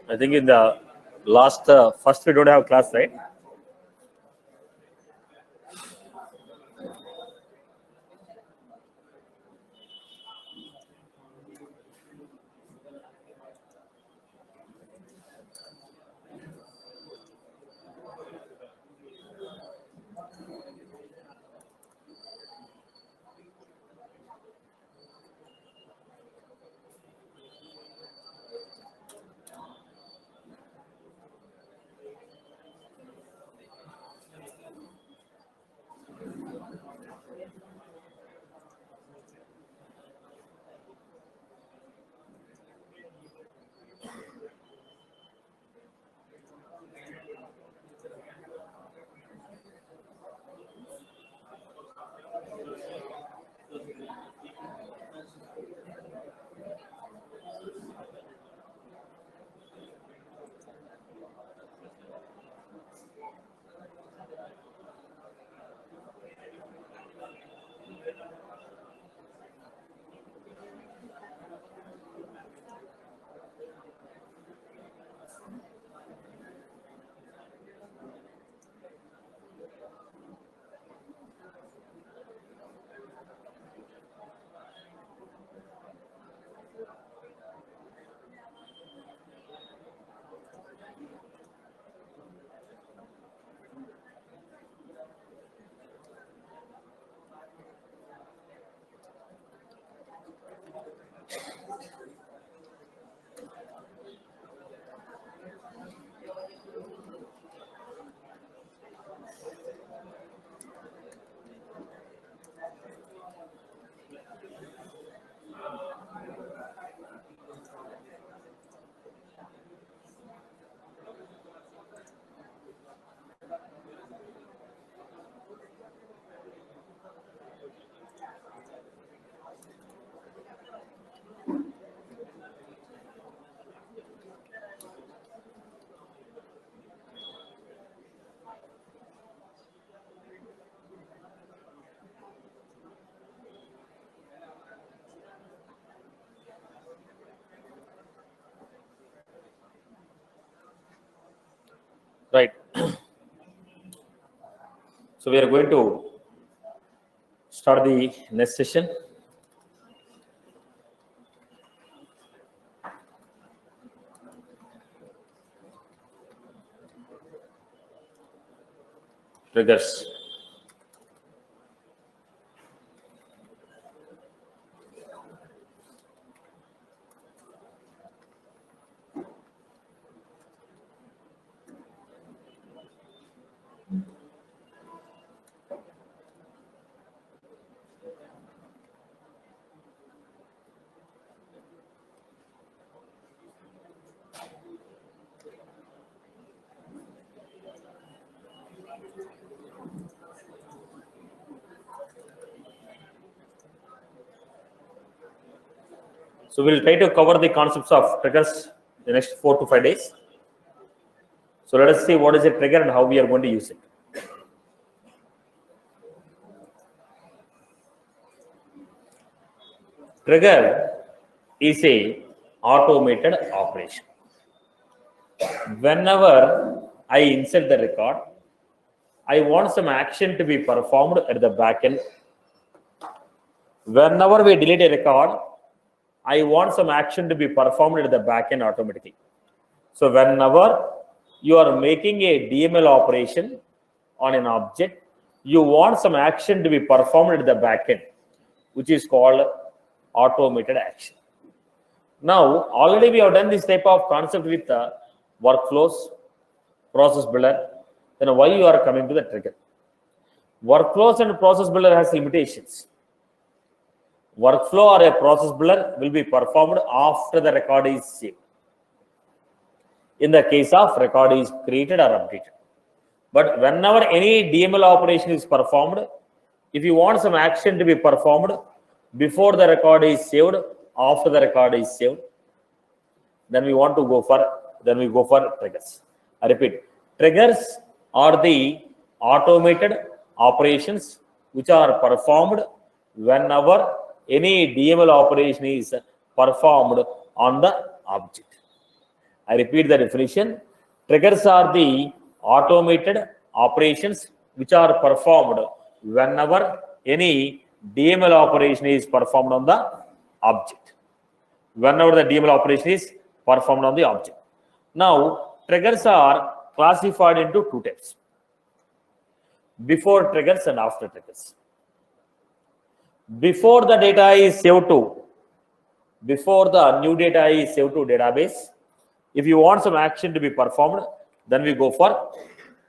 I think in the last first we don't have class, right? Right. So we are going to start the next session. Triggers. So we'll try to cover the concepts of triggers the next 4 to 5 days. So let us see what is a trigger and how we are going to use it. Trigger is a automated operation. Whenever I insert the record, I want some action to be performed at the back end. Whenever we delete a record, I want some action to be performed at the back end automatically. So whenever you are making a DML operation on an object, you want some action to be performed at the back end, which is called automated action. Now, already we have done this type of concept with workflows, process builder. Then why you are coming to the trigger? Workflows and process builder has limitations. Workflow or a process builder will be performed after the record is saved. In the case of record is created or updated. But whenever any DML operation is performed, if you want some action to be performed before the record is saved, after the record is saved, then we want to go for triggers. I repeat, triggers are the automated operations which are performed whenever any DML operation is performed on the object. I repeat the definition. Triggers are the automated operations which are performed whenever any DML operation is performed on the object. Whenever the DML operation is performed on the object. Now, triggers are classified into 2 types. Before triggers and after triggers. Before the data is saved to, before the new data is saved to database, if you want some action to be performed, then we go for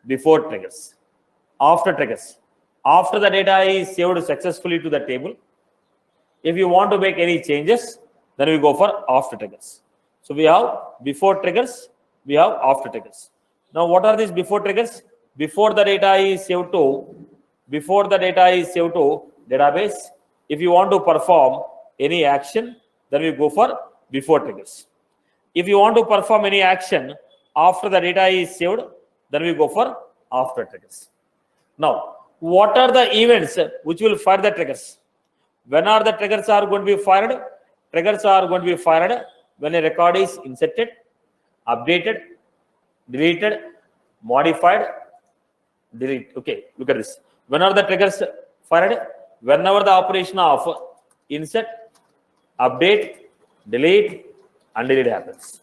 before triggers. After triggers. After the data is saved successfully to the table, if you want to make any changes, then we go for after triggers. So we have before triggers, we have after triggers. Now what are these before triggers? Before the data is saved to database, if you want to perform any action, then we go for before triggers. If you want to perform any action after the data is saved, then we go for after triggers. Now, what are the events which will fire the triggers? When are the triggers are going to be fired? Triggers are going to be fired when a record is inserted, updated, deleted, modified, delete. Okay, look at this. When are the triggers fired? Whenever the operation of insert, update, delete, and delete happens.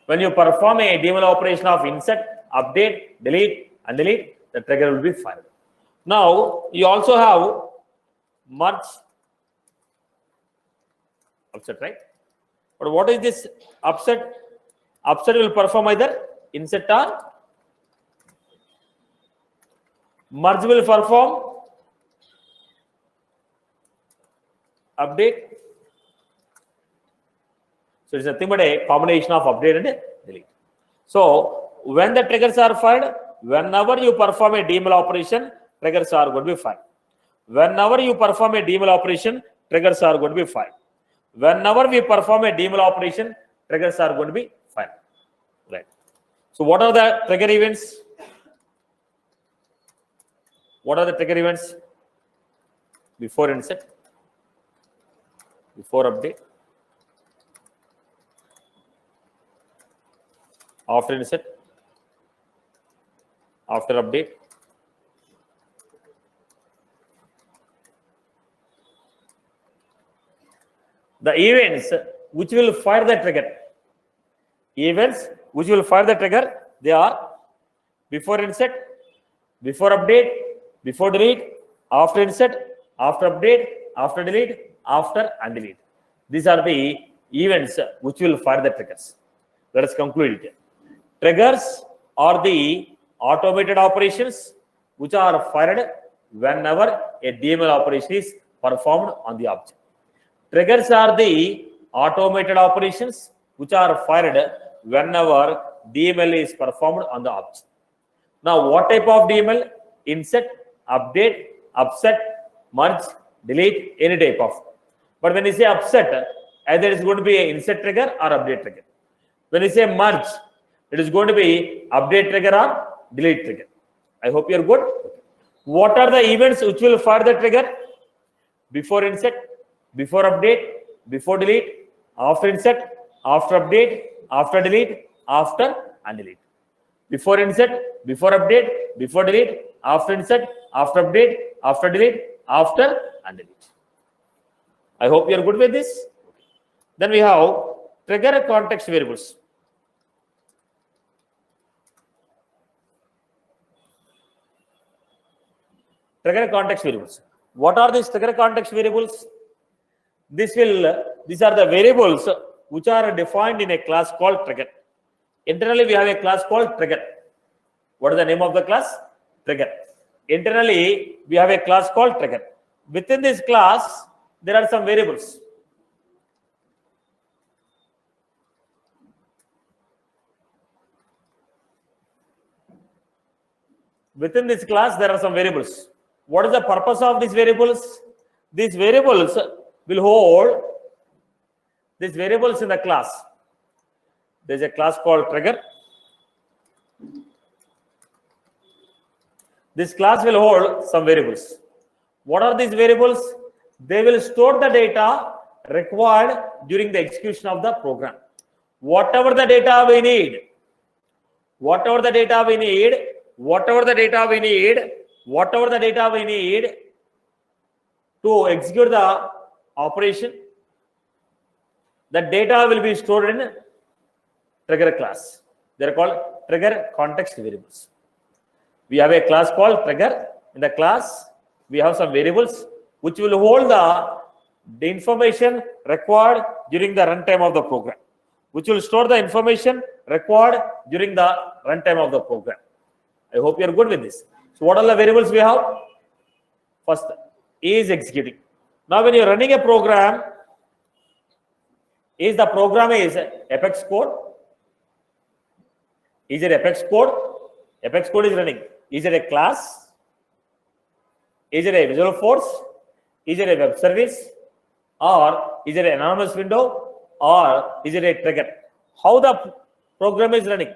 When you perform a DML operation of insert, update, delete, and delete, the trigger will be fired. Now, you also have merge, upset, right? But what is this upset? Upset will perform either insert or merge will perform update. So it's nothing but a combination of update and delete. So when the triggers are fired, whenever you perform a DML operation, triggers are going to be fired. Whenever you perform a DML operation, triggers are going to be fired. Whenever we perform a DML operation, triggers are going to be fired. Right. So what are the trigger events? What are the trigger events? Before insert, before update, after insert, after update, the events which will fire the trigger. Events which will fire the trigger, they are before insert, before update, before delete, after insert, after update, after delete, after and delete. These are the events which will fire the triggers. Let us conclude it. Triggers are the automated operations which are fired whenever a DML operation is performed on the object. Triggers are the automated operations which are fired whenever DML is performed on the object. Now, what type of DML? Insert, update, upset, merge, delete, any type of. But when you say upset, Either it's going to be an insert trigger or update trigger. When you say merge, it is going to be update trigger or delete trigger. I hope you're good. What are the events which will fire the trigger? Before insert, before update, before delete, after insert, after update, after delete, after undelete. Before insert, before update, before delete, after insert, after update, after delete, after undelete. I hope you are good with this. Then we have trigger context variables. Trigger context variables. What are these trigger context variables? These are the variables which are defined in a class called trigger. Internally, we have a class called trigger. What is the name of the class? Trigger. Internally, we have a class called trigger. Within this class, there are some variables. Within this class, there are some variables. What is the purpose of these variables? These variables will hold these variables in the class. There is a class called trigger. This class will hold some variables. What are these variables? They will store the data required during the execution of the program. Whatever the data we need, whatever the data we need to execute the operation, the data will be stored in trigger class. They are called trigger context variables. We have a class called trigger. In the class, we have some variables which will hold the information required during the runtime of the program, which will store the information required during the runtime of the program. I hope you are good with this. So what are the variables we have? First is executing. Now when you are running a program, is the program is Apex code? Is it Apex code? Apex code is running. Is it a class? Is it a Visual Force? Is it a web service? Or is it an anonymous window? Or is it a trigger? How the program is running?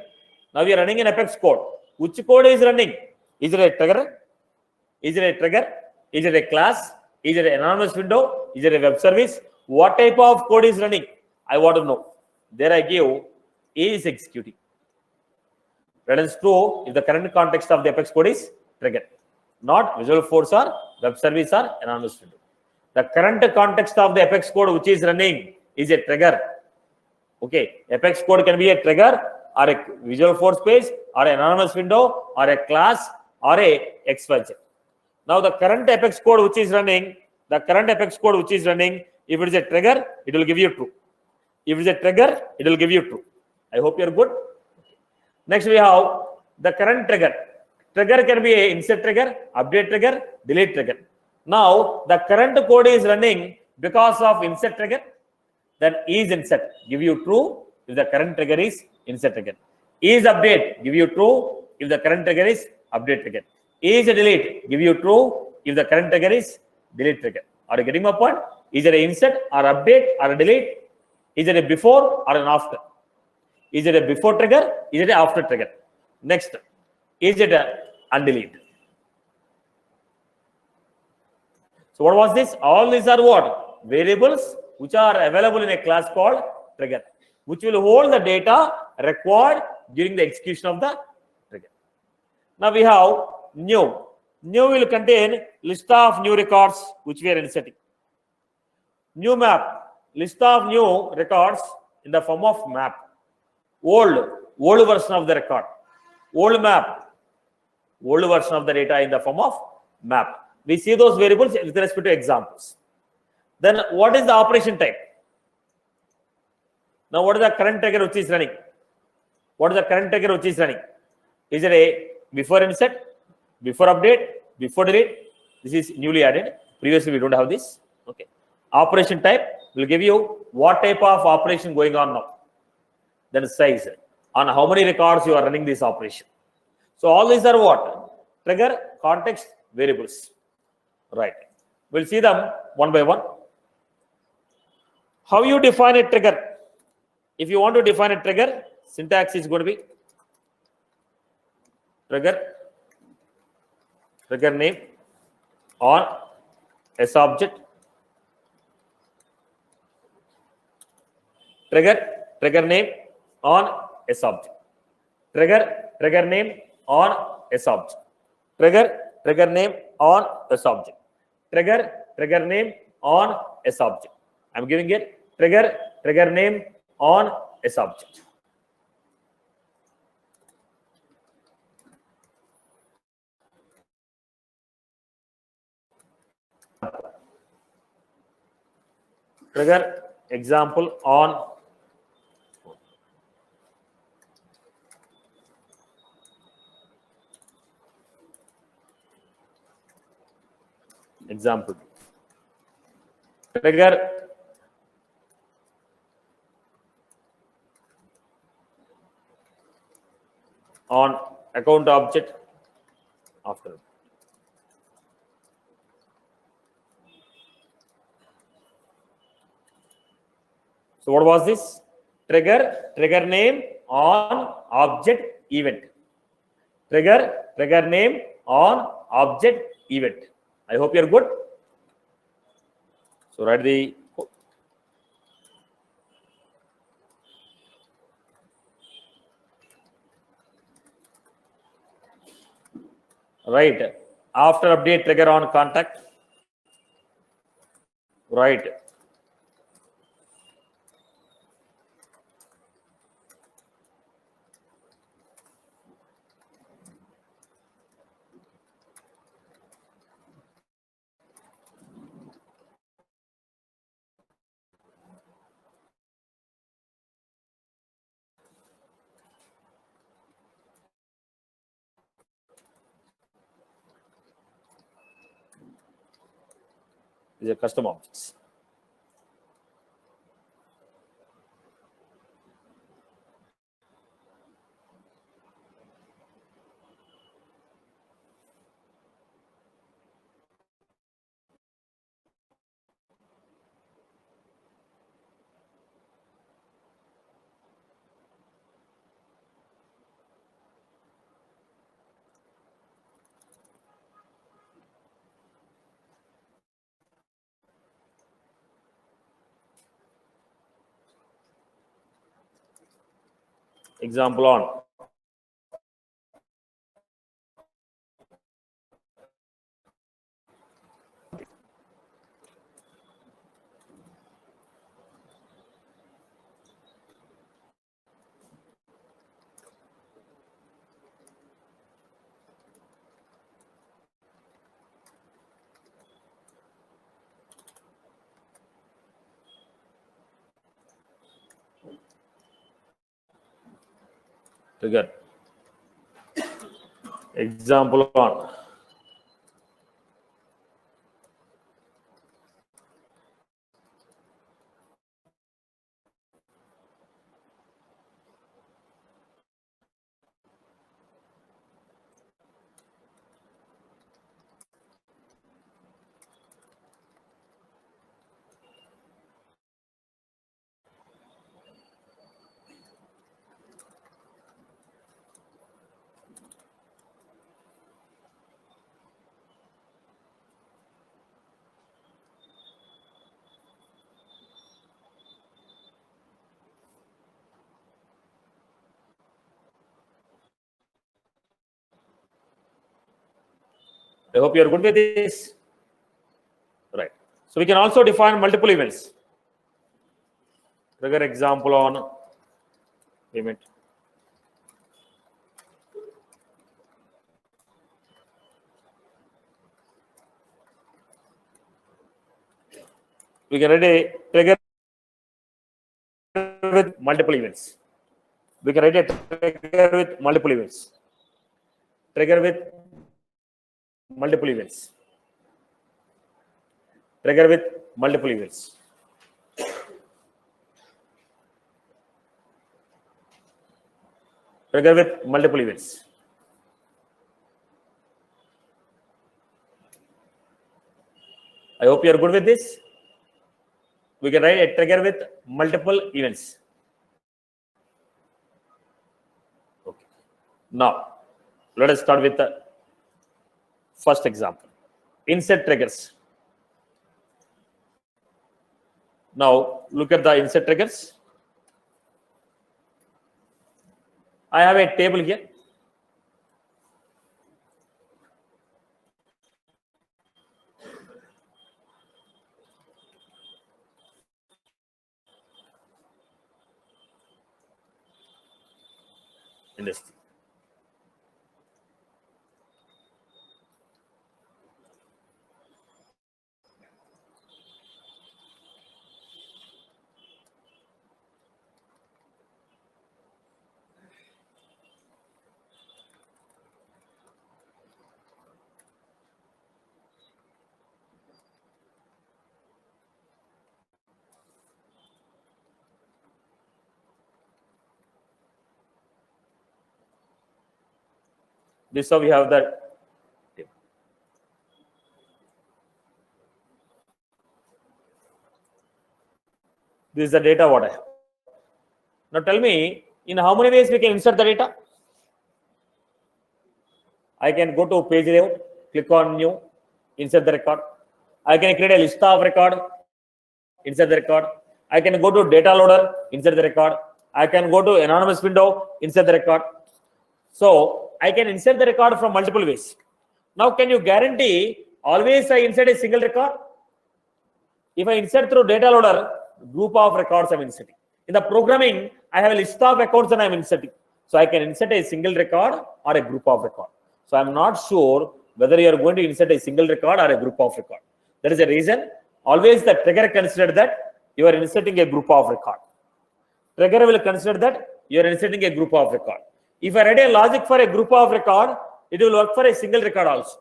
Now we are running an Apex code. Which code is running? Is it a trigger? Is it a trigger? Is it a class? Is it an anonymous window? Is it a web service? What type of code is running? I want to know. There I give is executing. That is true if the current context of the Apex code is trigger, not Visual Force or web service or anonymous window. The current context of the Apex code which is running is a trigger. Okay, Apex code can be a trigger or a Visual Force page or an anonymous window or a class or a XYZ. Now the current Apex code which is running, if it is a trigger, it will give you true. If it is a trigger, it will give you true. I hope you are good. Next we have the current trigger. Trigger can be a insert trigger, update trigger, delete trigger. Now the current code is running because of insert trigger. Then is insert give you true if the current trigger is insert trigger. Is update give you true if the current trigger is update trigger. Is delete give you true if the current trigger is delete trigger. Are you getting my point? Is it an insert or update or a delete? Is it a before or an after? Is it a before trigger? Is it an after trigger? Next, is it a undelete? So what was this? All these are what? Variables which are available in a class called trigger, which will hold the data required during the execution of the trigger. Now we have new. New will contain list of new records which we are inserting. New map. List of new records in the form of map. Old version of the record. Old map. Old version of the data in the form of map. We see those variables with respect to examples. Then what is the operation type? Now what is the current trigger which is running? What is the current trigger which is running? Is it a before insert, before update, before delete? This is newly added. Previously we don't have this. Okay. Operation type will give you what type of operation going on now. Then size, on how many records you are running this operation. So all these are what? Trigger context variables. Right. We'll see them one by one. How you define a trigger? If you want to define a trigger, syntax is going to be trigger name on S object, trigger name on S object, trigger name on S object, trigger name on S object, trigger name on S object. I'm giving it trigger name on S object. Trigger example on example. Trigger on account object after. So what was this? Trigger name on object event. Trigger name on object event. I hope you're good. So write the right after update trigger on contact. Right. These are custom objects. Example on trigger. Example on I hope you are good with this. Right. So we can also define multiple events. Trigger example on event. We can write a trigger with multiple events. We can write a trigger with multiple events. Trigger with multiple events. Trigger with multiple events. Trigger with multiple events. I hope you are good with this. we can write a trigger with multiple events. Okay. Now, let us start with the first example. Insert triggers. Now, look at the insert triggers. I have a table here. In this. This is how we have the table. This is the data what I have. Now tell me, in how many ways we can insert the data? I can go to page layout, click on new, insert the record. I can create a list of record, insert the record. I can go to data loader, insert the record. I can go to anonymous window, insert the record. So I can insert the record from multiple ways. Now, can you guarantee always I insert a single record? If I insert through data loader, group of records I'm inserting. In the programming, I have a list of accounts and I'm inserting. So I can insert a single record or a group of record. So I'm not sure whether you are going to insert a single record or a group of record. There is a reason. Always the trigger consider that you are inserting a group of record. Trigger will consider that you are inserting a group of record. If I write a logic for a group of record, it will work for a single record also.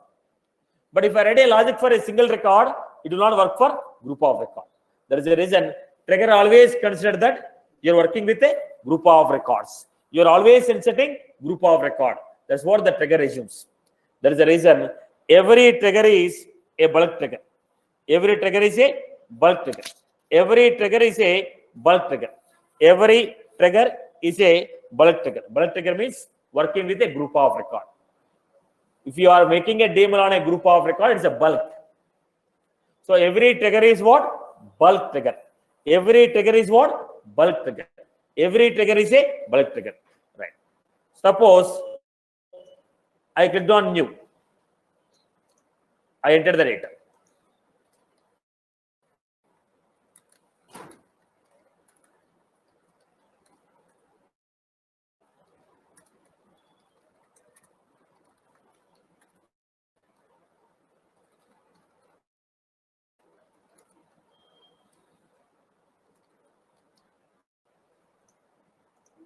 But if I write a logic for a single record, it will not work for group of record. There is a reason. Trigger always consider that you are working with a group of records. You are always inserting group of record. That's what the trigger assumes. There is a reason. Every trigger is a bulk trigger. Every trigger is a bulk trigger. Every trigger is a bulk trigger. Every trigger is a bulk trigger. Bulk trigger means working with a group of record. If you are making a DML on a group of record, it's a bulk. So every trigger is what? Bulk trigger. Every trigger is what? Bulk trigger. Every trigger is a bulk trigger. Right. Suppose I clicked on new. I entered the data.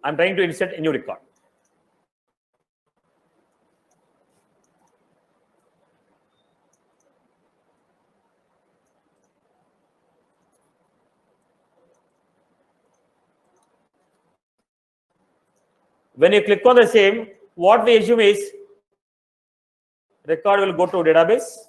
I'm trying to insert a new record. When you click on the same, what we assume is record will go to database.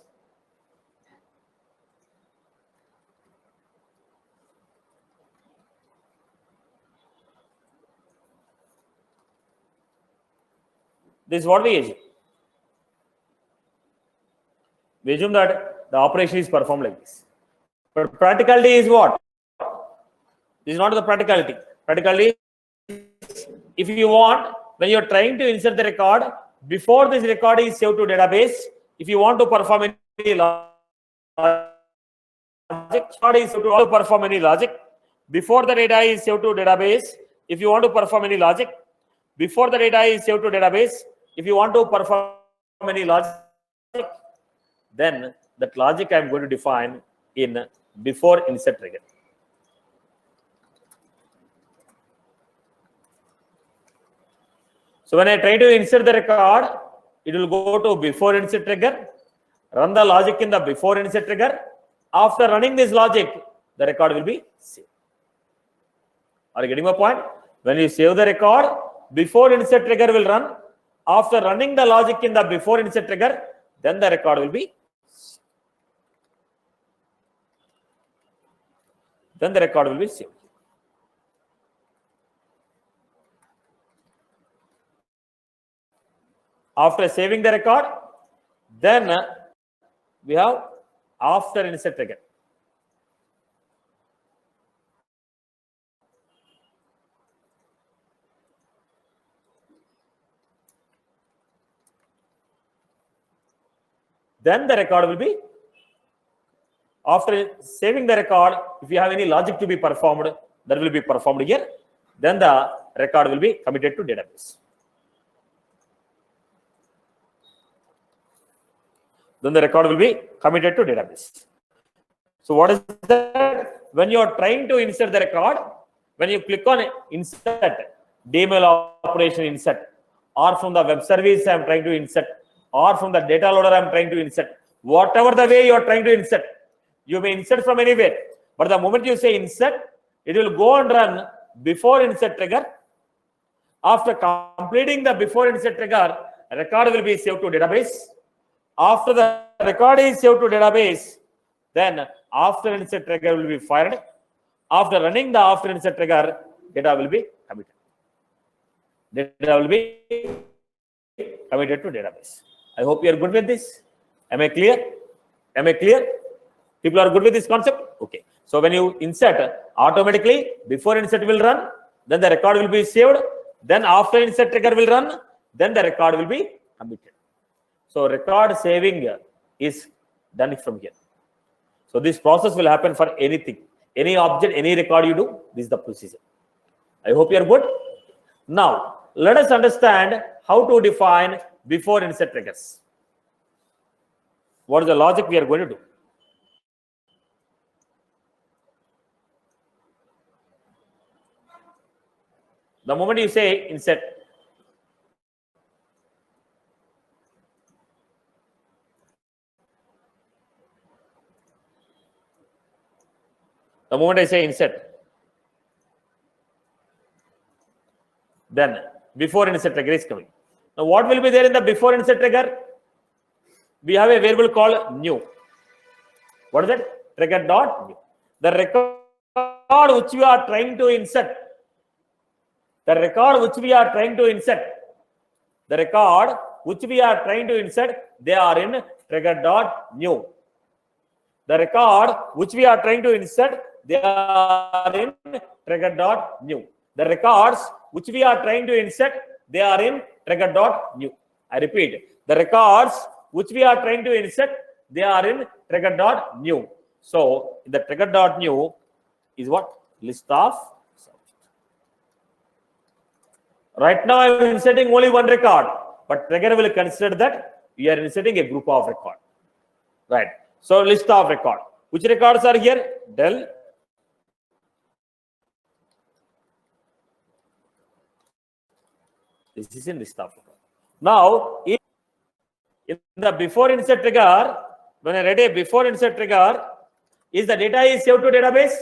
This is what we assume. We assume that the operation is performed like this. But practicality is what? This is not the practicality. Practicality is, if you want, when you are trying to insert the record, before this record is saved to database, if you want to perform any logic, before the data is saved to database, if you want to perform any logic, before the data is saved to database, if you want to perform any logic, then that logic I am going to define in before insert trigger. So when I try to insert the record, it will go to before insert trigger, run the logic in the before insert trigger. After running this logic, the record will be saved. Are you getting my point? When you save the record, before insert trigger will run. After running the logic in the before insert trigger, then the record will be saved. then the record will be saved. After saving the record, then we have after insert trigger. Then the record will be, after saving the record, if you have any logic to be performed, that will be performed here. Then the record will be committed to database. Then the record will be committed to database. So what is that? When you are trying to insert the record, when you click on insert, DML operation insert, or from the web service I am trying to insert, or from the data loader I am trying to insert, whatever the way you are trying to insert, you may insert from anywhere. But the moment you say insert, it will go and run before insert trigger. After completing the before insert trigger, record will be saved to database. After the record is saved to database, then after insert trigger will be fired. After running the after insert trigger, data will be committed. Data will be committed to database. I hope you are good with this. Am I clear? Am I clear? People are good with this concept? Okay. So when you insert, automatically before insert will run, then the record will be saved, then after insert trigger will run, then the record will be committed. So record saving is done from here. So this process will happen for anything, any object, any record you do. This is the procedure. I hope you are good. Now let us understand how to define before insert triggers. What is the logic we are going to do? The moment you say insert, the moment I say insert, then before insert trigger is coming. Now what will be there in the before insert trigger? We have a variable called new. What is that? Trigger dot new. The record which we are trying to insert, the record which we are trying to insert, the record which we are trying to insert, they are in trigger dot new. The record which we are trying to insert, they are in trigger dot new. The records which we are trying to insert, they are in trigger dot new. I repeat, the records which we are trying to insert, they are in trigger dot new. So the trigger dot new is what? List of subject. Right now I am inserting only one record, but trigger will consider that we are inserting a group of record. Right. So list of record. Which records are here? Del. This is in list of record. Now in the before insert trigger, when I write a before insert trigger, is the data is saved to database?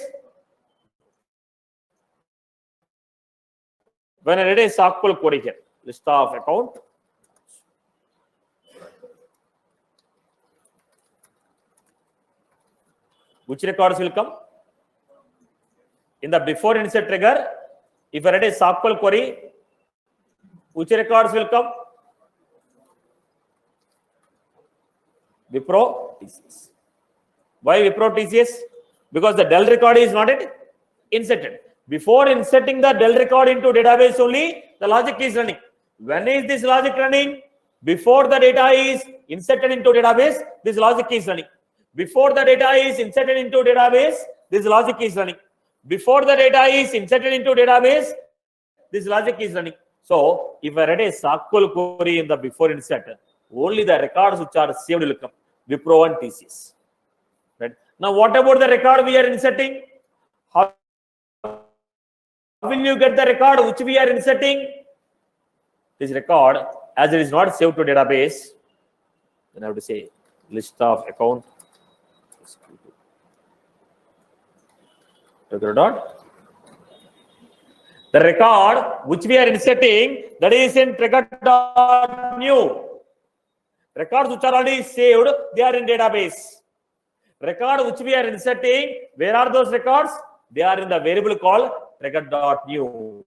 When I write a SQL query here, list of account, which records will come? In the before insert trigger, if I write a SQL query, which records will come? Wipro TCS. Why Wipro TCS? Because the del record is not yet inserted. Before inserting the del record into database only, the logic is running. When is this logic running? Before the data is inserted into database, this logic is running. Before the data is inserted into database, this logic is running. Before the data is inserted into database, this logic is running. So if I write a SQL query in the before insert, only the records which are saved will come. Wipro and TCS. Right? Now what about the record we are inserting? How will you get the record which we are inserting? This record, as it is not saved to database, then I have to say list of account. The record which we are inserting, that is in trigger dot new. Records which are already saved, they are in database. Record which we are inserting, where are those records? they are in the variable called trigger.new.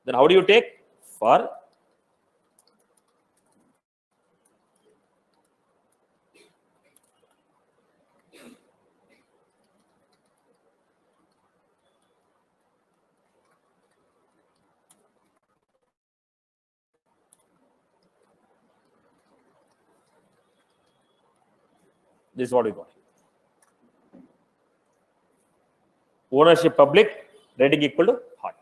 Then how do you take? For this is what we got. Ownership public, rating equal to hot.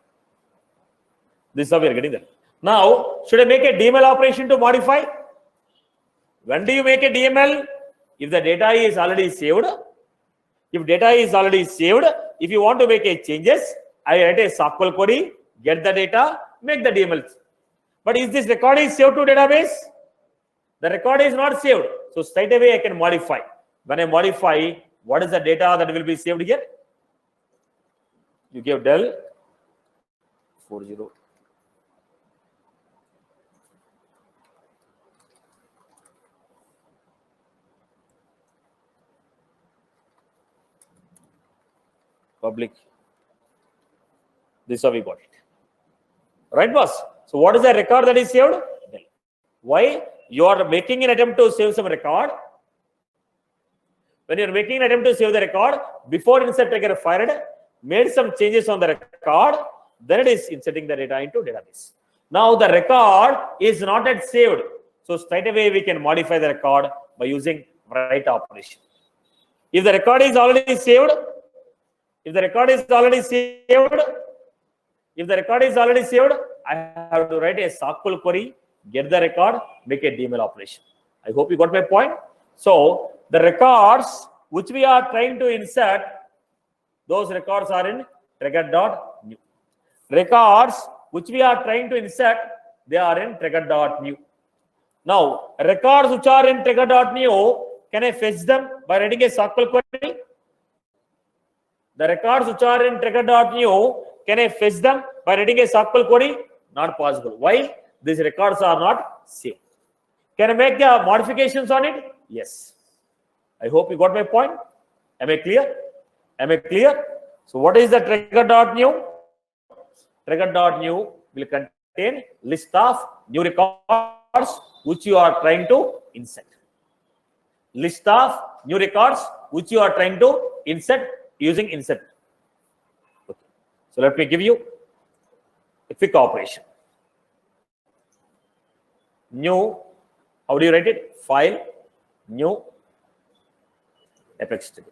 This is how we are getting there. Now, should I make a DML operation to modify? When do you make a DML? If the data is already saved. If data is already saved, if you want to make a changes, I write a SQL query, get the data, make the DML. But is this record is saved to database? The record is not saved. So straight away I can modify. When I modify, what is the data that will be saved here? You give del 40. Public. This is how we got it. Right, boss? So what is the record that is saved? Why? You are making an attempt to save some record. When you are making an attempt to save the record, before insert trigger fired, made some changes on the record, then it is inserting the data into database. Now the record is not yet saved. So straight away we can modify the record by using write operation. If the record is already saved, I have to write a SQL query, get the record, make a DML operation. I hope you got my point. So the records which we are trying to insert, those records are in trigger.new. Records which we are trying to insert, they are in trigger.new. Now, records which are in trigger.new, can I fetch them by writing a SQL query? The records which are in trigger.new, can I fetch them by writing a SQL query? Not possible. Why? These records are not saved. Can I make the modifications on it? Yes. I hope you got my point. Am I clear? So what is the trigger.new? Trigger.new will contain list of new records which you are trying to insert. List of new records which you are trying to insert using insert. Okay. So let me give you a quick operation. New, how do you write it? File, new, Apex trigger.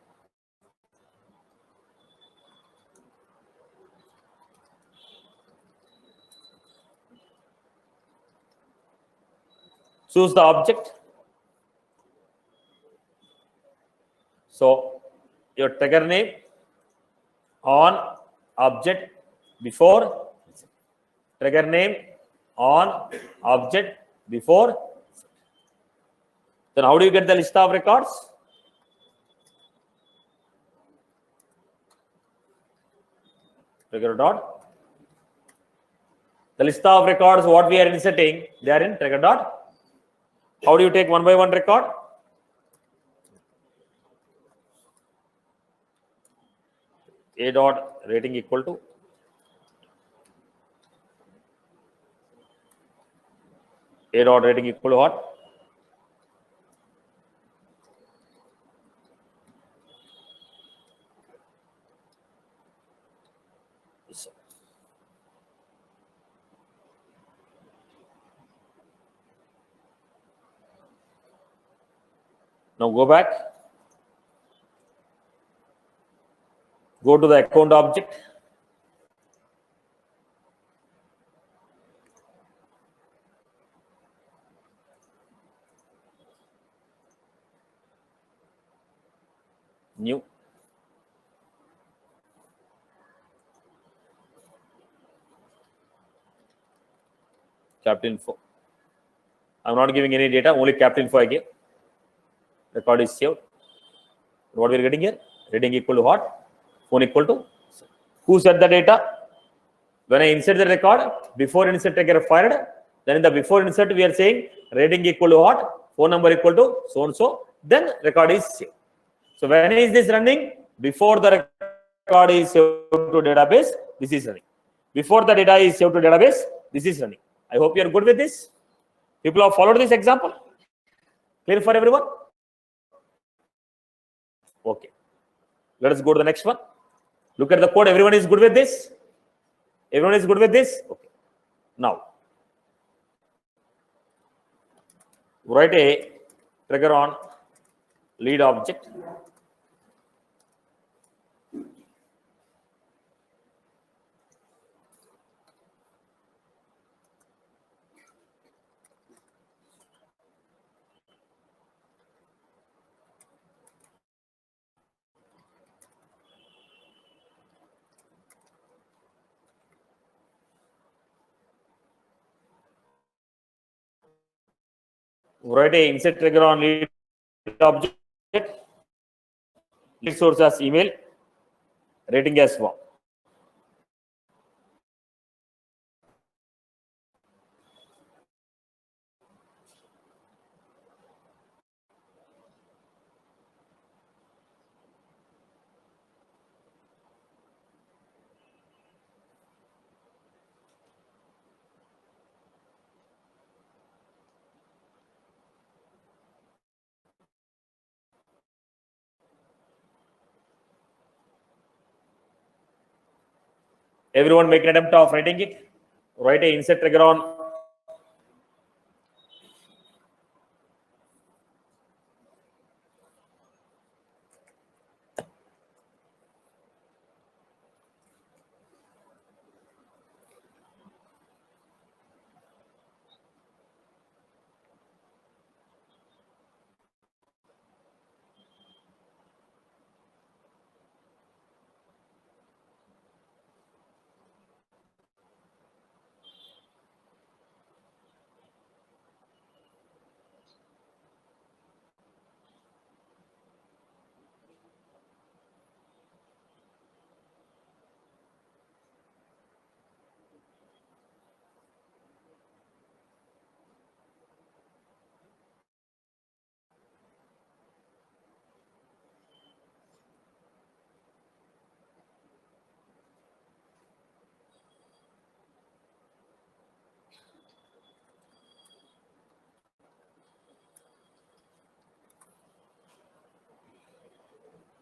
Choose the object. So your trigger name on object before trigger name on object before. Then how do you get the list of records? Trigger dot. The list of records what we are inserting, they are in trigger dot. How do you take one by one record? A dot rating equal to what? Now go back. Go to the account object. New. Captain info. I'm not giving any data, only captain info I give. Record is saved. What we are getting here? Reading equal to what? Phone equal to. Who set the data? When I insert the record, before insert trigger fired, then in the before insert we are saying rating equal to what? Phone number equal to so and so. Then record is saved. So when is this running? Before the record is saved to database, this is running. Before the data is saved to database, this is running. I hope you are good with this. People have followed this example. Clear for everyone? Okay. Let us go to the next one. Look at the code. Everyone is good with this? Everyone is good with this? Okay. Now, write a trigger on lead object. Write a insert trigger on lead object. Lead source as email. Rating as 1. Everyone make an attempt of writing it. Write a insert trigger on.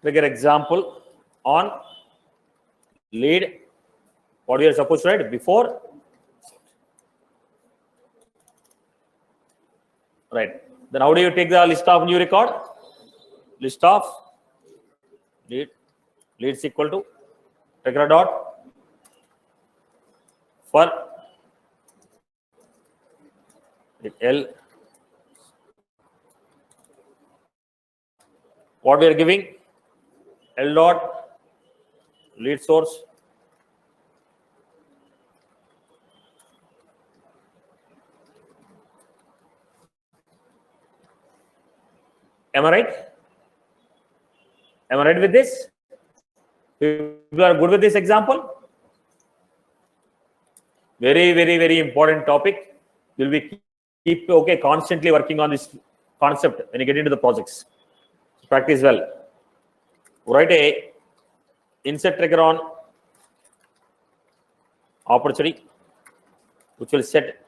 Trigger example on lead. What we are supposed to write before. Right. Then how do you take the list of new record? List of lead. Leads equal to trigger dot for L. What we are giving? L dot lead source. Am I right? Am I right with this? People are good with this example? Very, very, very important topic. You'll be constantly working on this concept when you get into the projects. Practice well. Write a insert trigger on opportunity, which will set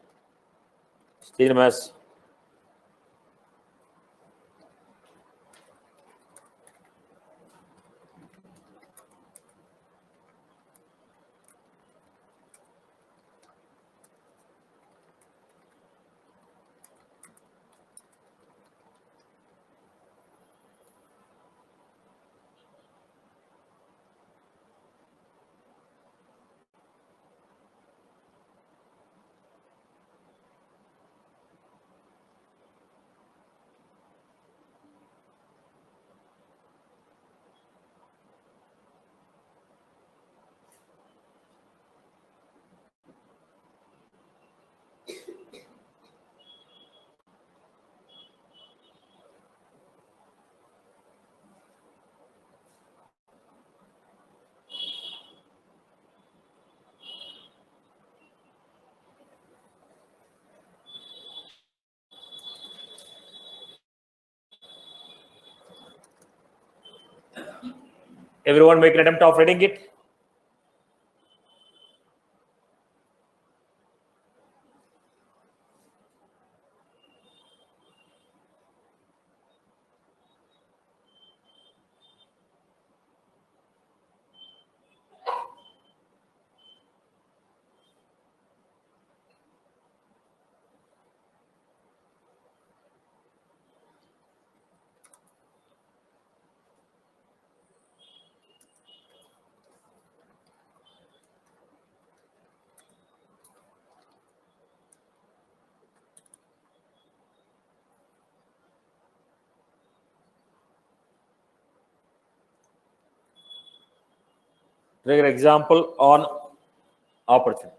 stream as Everyone make an attempt of reading it. Take an example on opportunity.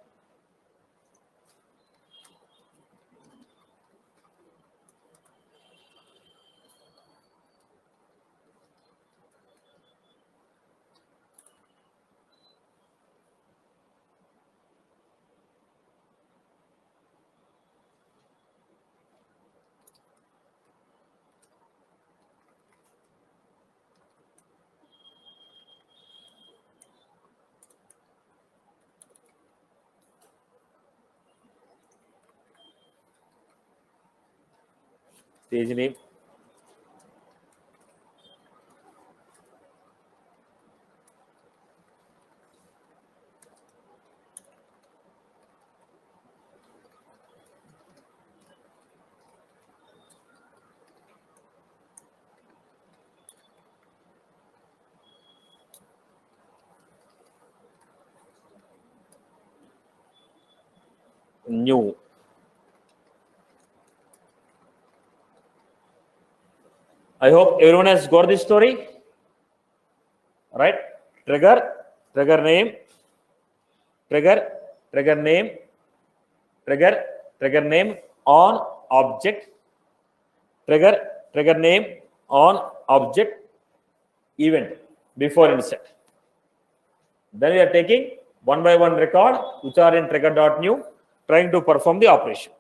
Stage name. New. I hope everyone has got this story. Right? Trigger name, trigger name, trigger name on object, trigger name on object event before insert. Then we are taking one by one record which are in trigger.new, trying to perform the operation.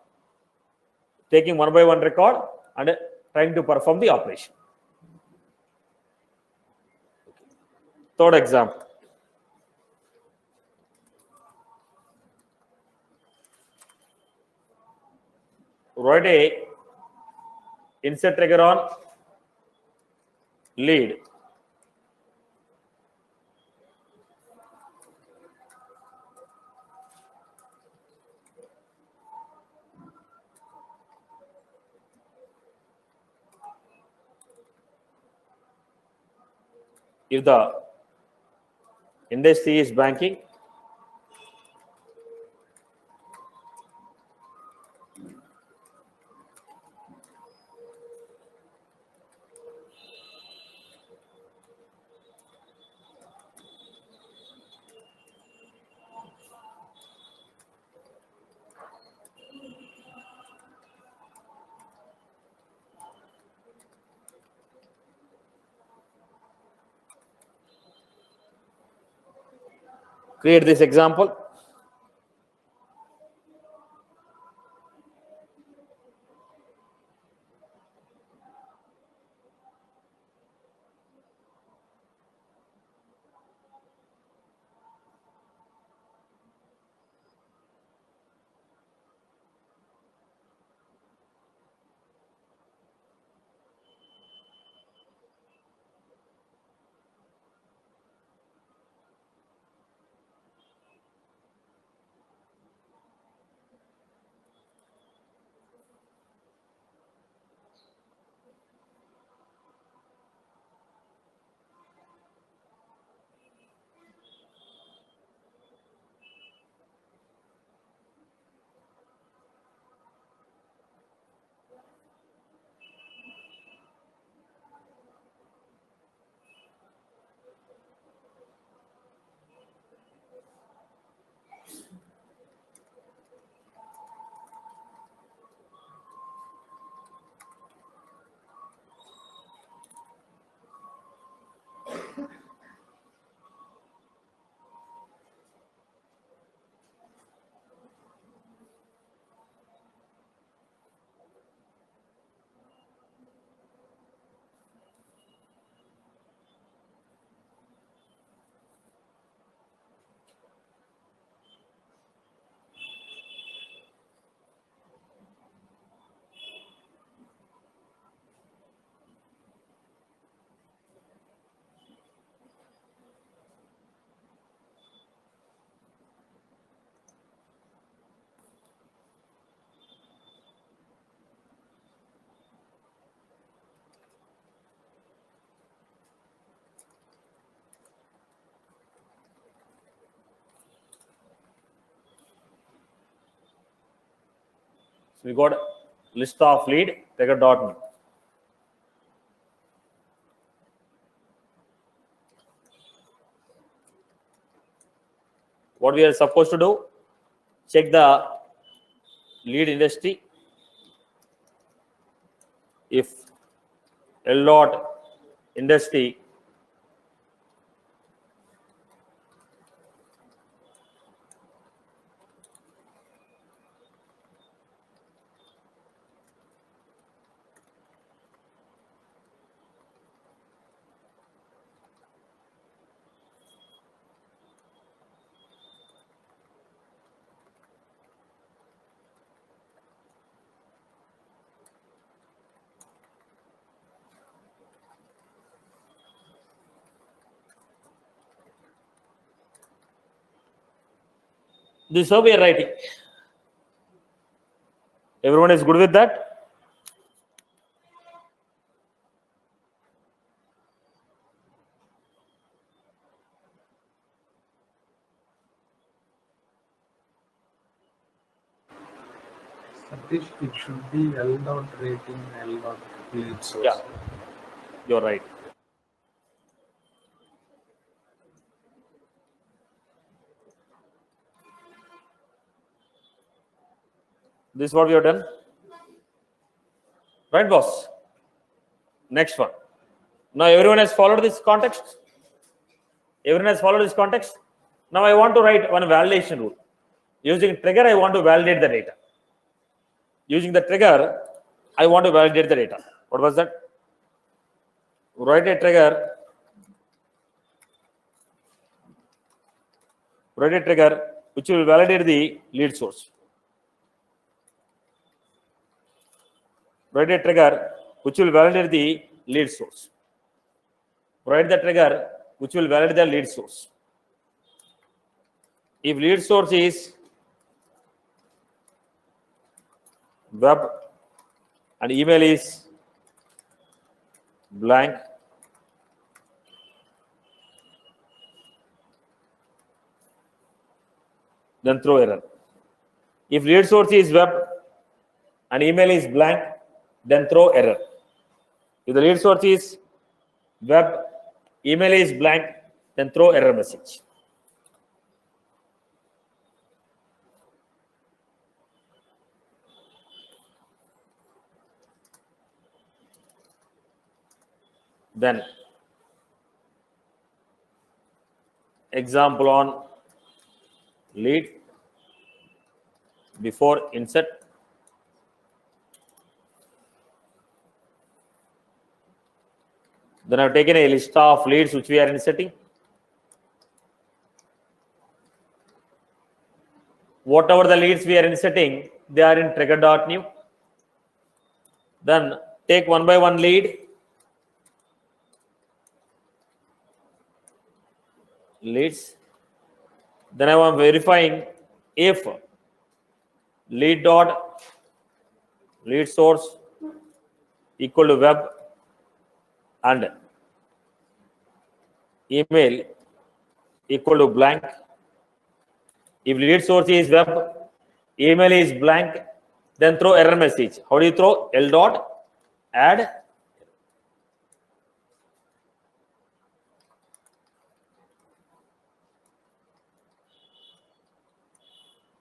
Taking one by one record and trying to perform the operation. Third example. Write a insert trigger on lead. If the industry is banking, create this example. So we got list of lead trigger.new. What we are supposed to do? Check the lead industry. If L dot industry this is how we are writing. Everyone is good with that? Satish, it should be L dot rating, L dot lead source. Yeah, you're right. This is what we have done. Right, boss? Next one. Now everyone has followed this context. Everyone has followed this context. Now I want to write one validation rule. Using trigger, I want to validate the data. Using the trigger, I want to validate the data. What was that? Write a trigger. Write a trigger which will validate the lead source. Write a trigger which will validate the lead source. Write the trigger which will validate the lead source. If lead source is web and email is blank, then throw error. If lead source is web and email is blank, then throw error. If the lead source is web, email is blank, then throw error message. Then example on lead before insert. Then I've taken a list of leads which we are inserting. Whatever the leads we are inserting, they are in trigger.new. Then take one by one lead. Leads. Then I am verifying if lead dot lead source equal to web and email equal to blank. If lead source is web, email is blank, then throw error message. How do you throw? L dot add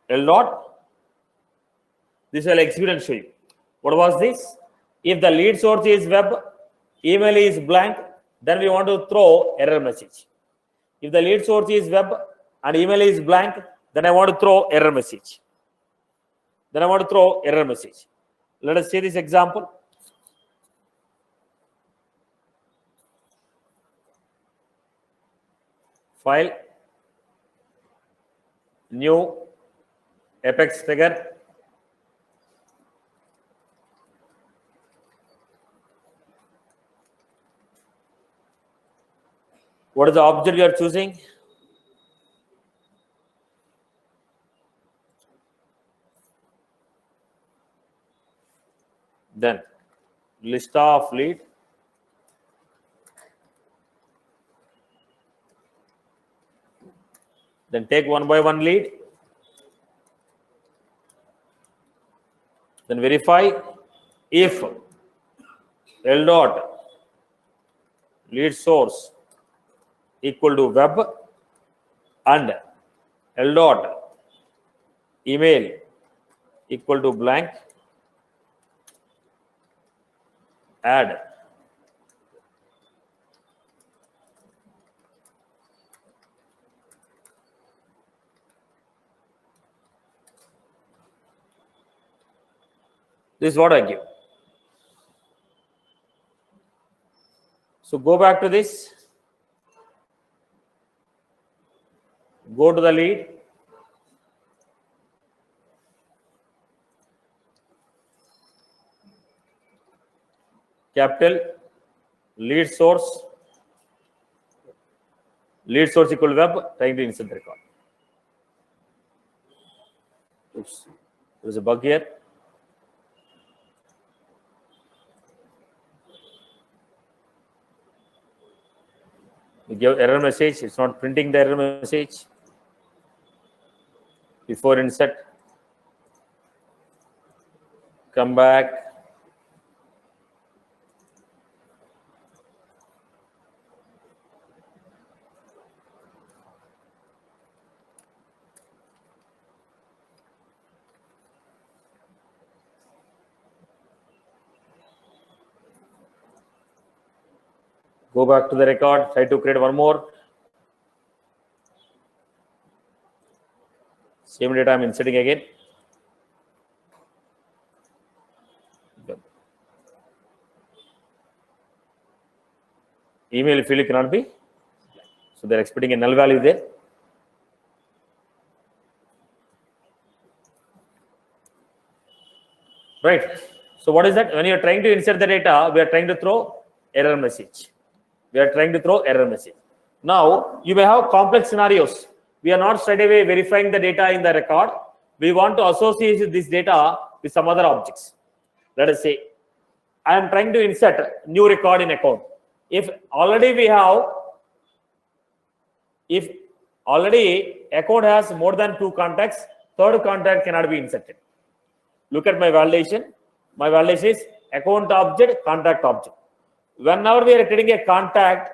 L dot. This will execute and show you. What was this? If the lead source is web, email is blank, then we want to throw error message. If the lead source is web and email is blank, then I want to throw error message. Let us see this example. File, new, Apex trigger. What is the object you are choosing? Then list of lead. Then take one by one lead. Then verify if L dot lead source equal to web and L dot email equal to blank, add this is what I give. So go back to this, go to the lead, capital lead source equal to web, trying to insert the record. Oops, there's a bug here. We give error message, it's not printing the error message before insert. Come back. Go back to the record, try to create one more. Same data I'm inserting again. Email field cannot be. So they're expecting a null value there. Right. So what is that? When you're trying to insert the data, we are trying to throw error message. Now, you may have complex scenarios. We are not straight away verifying the data in the record. We want to associate this data with some other objects. Let us say, I am trying to insert new record in account. If already account has more than 2 contacts, third contact cannot be inserted. Look at my validation. My validation is account object, contact object. Whenever we are creating a contact,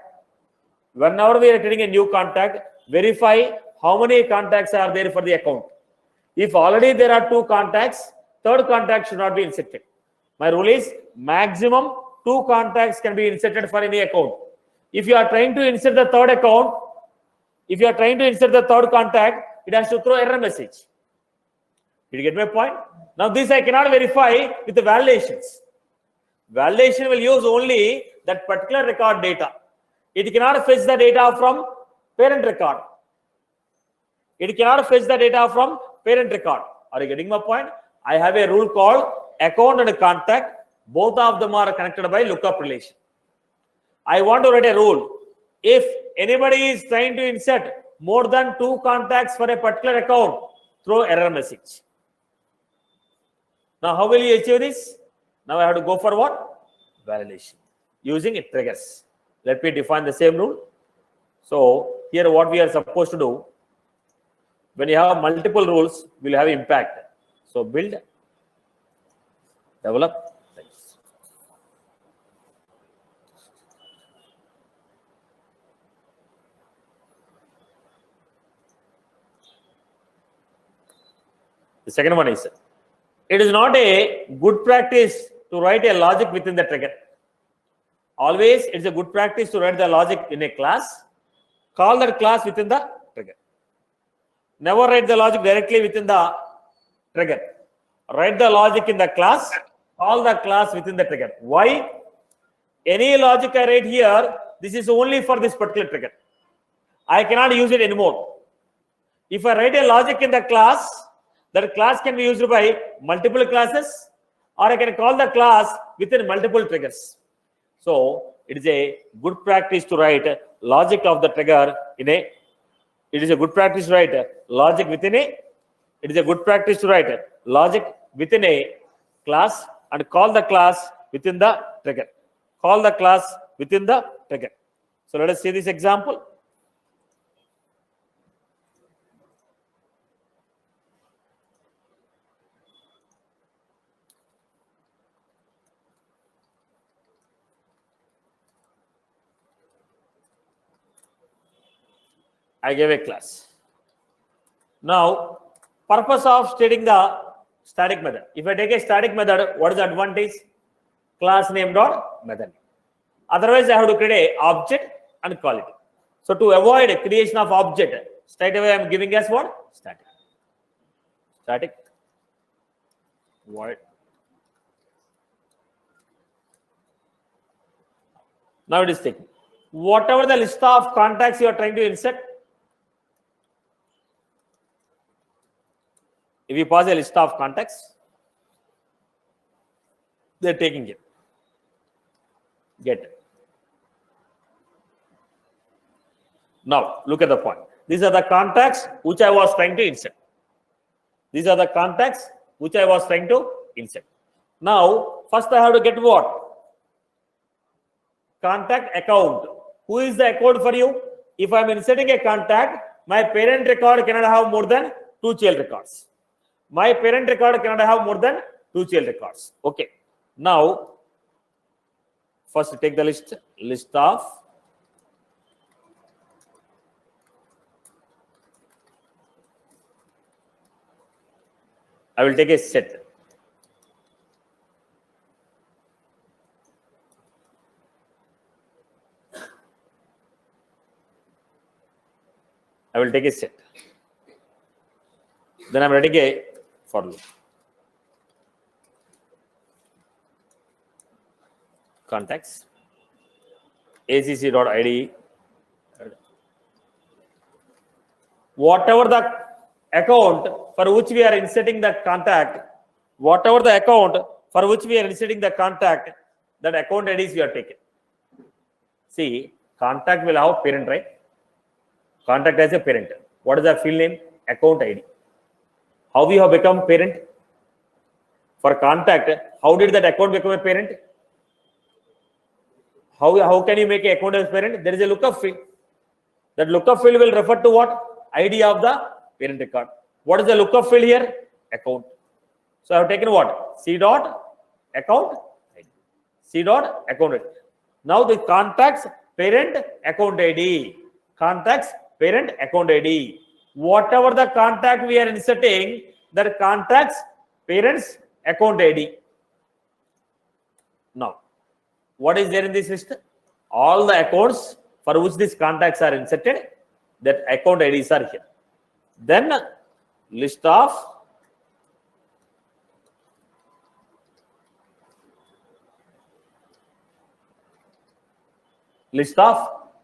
whenever we are creating a new contact, verify how many contacts are there for the account. If already there are 2 contacts, third contact should not be inserted. My rule is maximum 2 contacts can be inserted for any account. If you are trying to insert the third account, if you are trying to insert the third contact, it has to throw error message. Did you get my point? Now this I cannot verify with the validations. Validation will use only that particular record data. It cannot fetch the data from parent record. Are you getting my point? I have a rule called account and contact. Both of them are connected by lookup relation. I want to write a rule. If anybody is trying to insert more than 2 contacts for a particular account, throw error message. Now, how will you achieve this? Now, I have to go for what? Validation. Using triggers. Let me define the same rule. So, here what we are supposed to do, when you have multiple rules, we will have impact. So, build, develop. The second one is, it is not a good practice to write a logic within the trigger. Always, it's a good practice to write the logic in a class. Call that class within the trigger. Never write the logic directly within the trigger. Write the logic in the class. Call the class within the trigger. Why? Any logic I write here, this is only for this particular trigger. I cannot use it anymore. If I write a logic in the class, that class can be used by multiple classes, or I can call the class within multiple triggers. So it is a good practice to write logic of the trigger in a. It is a good practice to write logic within a. It is a good practice to write logic within a class and call the class within the trigger. Call the class within the trigger. So let us see this example. I gave a class. Now, purpose of stating the static method. If I take a static method, what is the advantage? Class name dot method. Otherwise, I have to create a object and call it. So to avoid creation of object, straight away I am giving as what? Static. Static. Void. Now it is taken. Whatever the list of contacts you are trying to insert, if you pass a list of contacts, they are taking it. Get. Now look at the point. These are the contacts which I was trying to insert. These are the contacts which I was trying to insert. Now, first I have to get what? Contact account. Who is the account for you? If I am inserting a contact, my parent record cannot have more than 2 child records. My parent record cannot have more than 2 child records. Okay. Now, first take the list of I will take a set. I will take a set. Then I'm writing a for loop. Contacts. acc.id. Whatever the account for which we are inserting the contact, whatever the account for which we are inserting the contact, that account IDs we are taking. See, contact will have parent, right? Contact as a parent. What is the field name? Account ID. How we have become parent? For contact, how did that account become a parent? How can you make an account as parent? There is a lookup field. That lookup field will refer to what? ID of the parent record. What is the lookup field here? Account. So I have taken what? C dot account ID. C dot account ID. Now the contacts parent account ID. Contacts parent account ID. Whatever the contact we are inserting, that contacts parents account ID. Now, what is there in this list? All the accounts for which these contacts are inserted, that account IDs are here. Then list of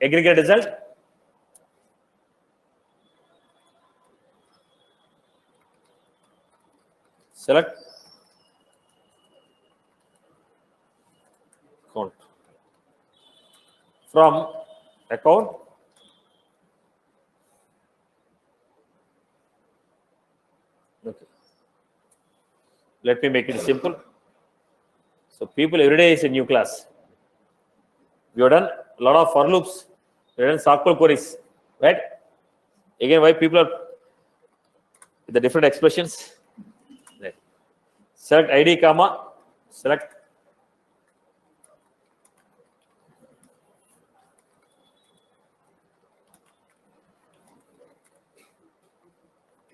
aggregate result. Select count from account. Okay. Let me make it simple. So people every day is a new class. We have done a lot of for loops. We have done SQL queries, right? Again, why people are with the different expressions? Right. Select ID, comma, select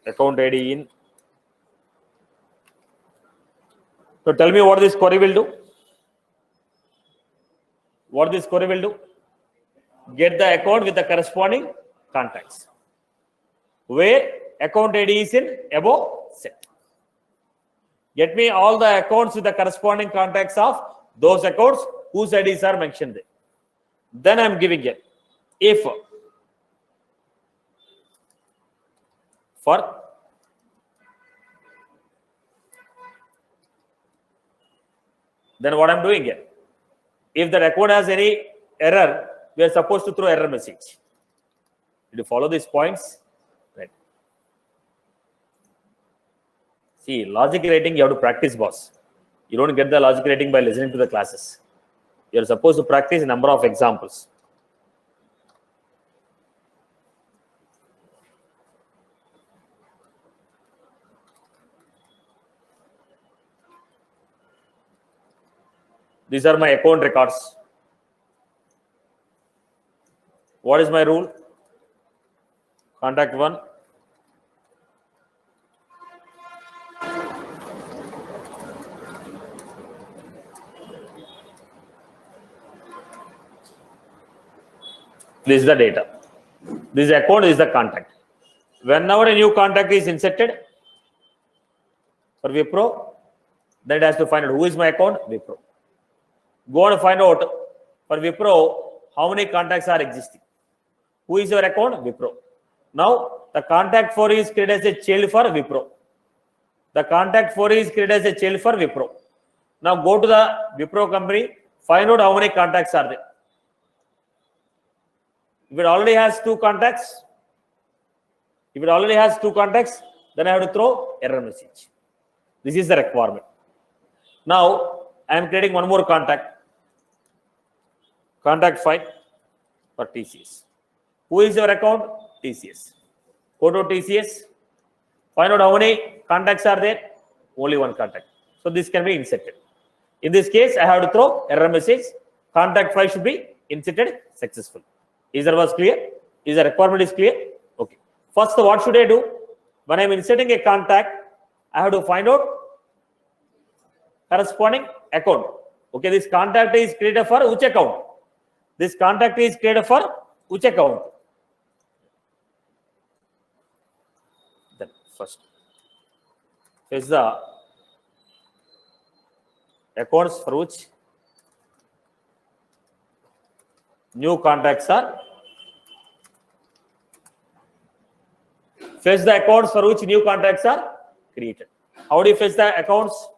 account ID in. So tell me what this query will do. What this query will do? Get the account with the corresponding contacts. Where account ID is in above set. Get me all the accounts with the corresponding contacts of those accounts whose IDs are mentioned there. Then I am giving it. If for then what I'm doing here? If the record has any error, we are supposed to throw error message. Did you follow these points? Right. See, logic writing you have to practice, boss. You don't get the logic writing by listening to the classes. You are supposed to practice a number of examples. These are my account records. What is my rule? Contact 1. This is the data. This account is the contact. Whenever a new contact is inserted for Wipro, then it has to find out who is my account, Wipro. Go and find out for Wipro how many contacts are existing. Who is your account? Wipro. Now the contact 4 is created as a child for Wipro. The contact 4 is created as a child for Wipro. Now go to the Wipro company, find out how many contacts are there. If it already has 2 contacts, then I have to throw error message. This is the requirement. Now I am creating one more contact. Contact 5 for TCS. Who is your account? TCS. Go to TCS. Find out how many contacts are there. Only 1 contact. So this can be inserted. In this case, I have to throw error message. Contact 5 should be inserted successfully. Is that was clear? Is the requirement is clear? Okay. First, what should I do? When I am inserting a contact, I have to find out corresponding account. Okay, this contact is created for which account? This contact is created for which account? Then first is the accounts for which new contacts are. Fetch the accounts for which new contacts are created. How do you fetch the accounts?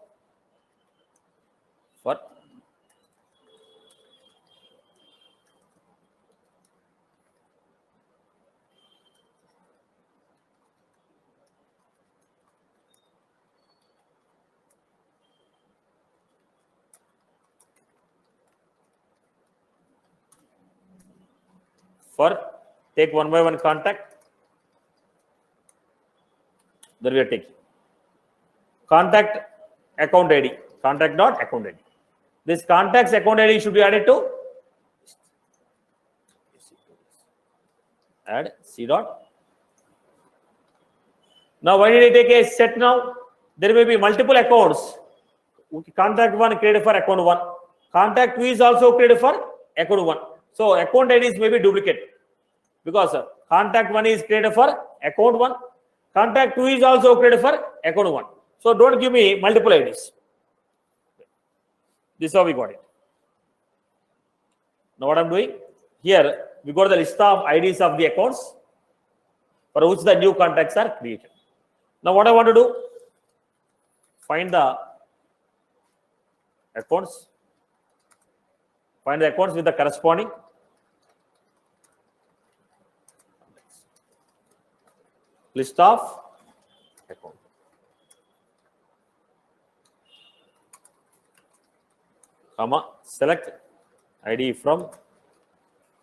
For take one by one contact. Then we are taking contact account ID, contact dot account ID. This contact's account ID should be added to add C dot. Now, why did I take a set now? There may be multiple accounts. Contact 1 created for account 1. Contact 2 is also created for account 1. So account IDs may be duplicate because contact 1 is created for account 1. Contact 2 is also created for account 1. So don't give me multiple IDs. This is how we got it. Now what I'm doing here, we got the list of IDs of the accounts for which the new contacts are created. Now what I want to do, find the accounts with the corresponding list of account. Comma, select ID from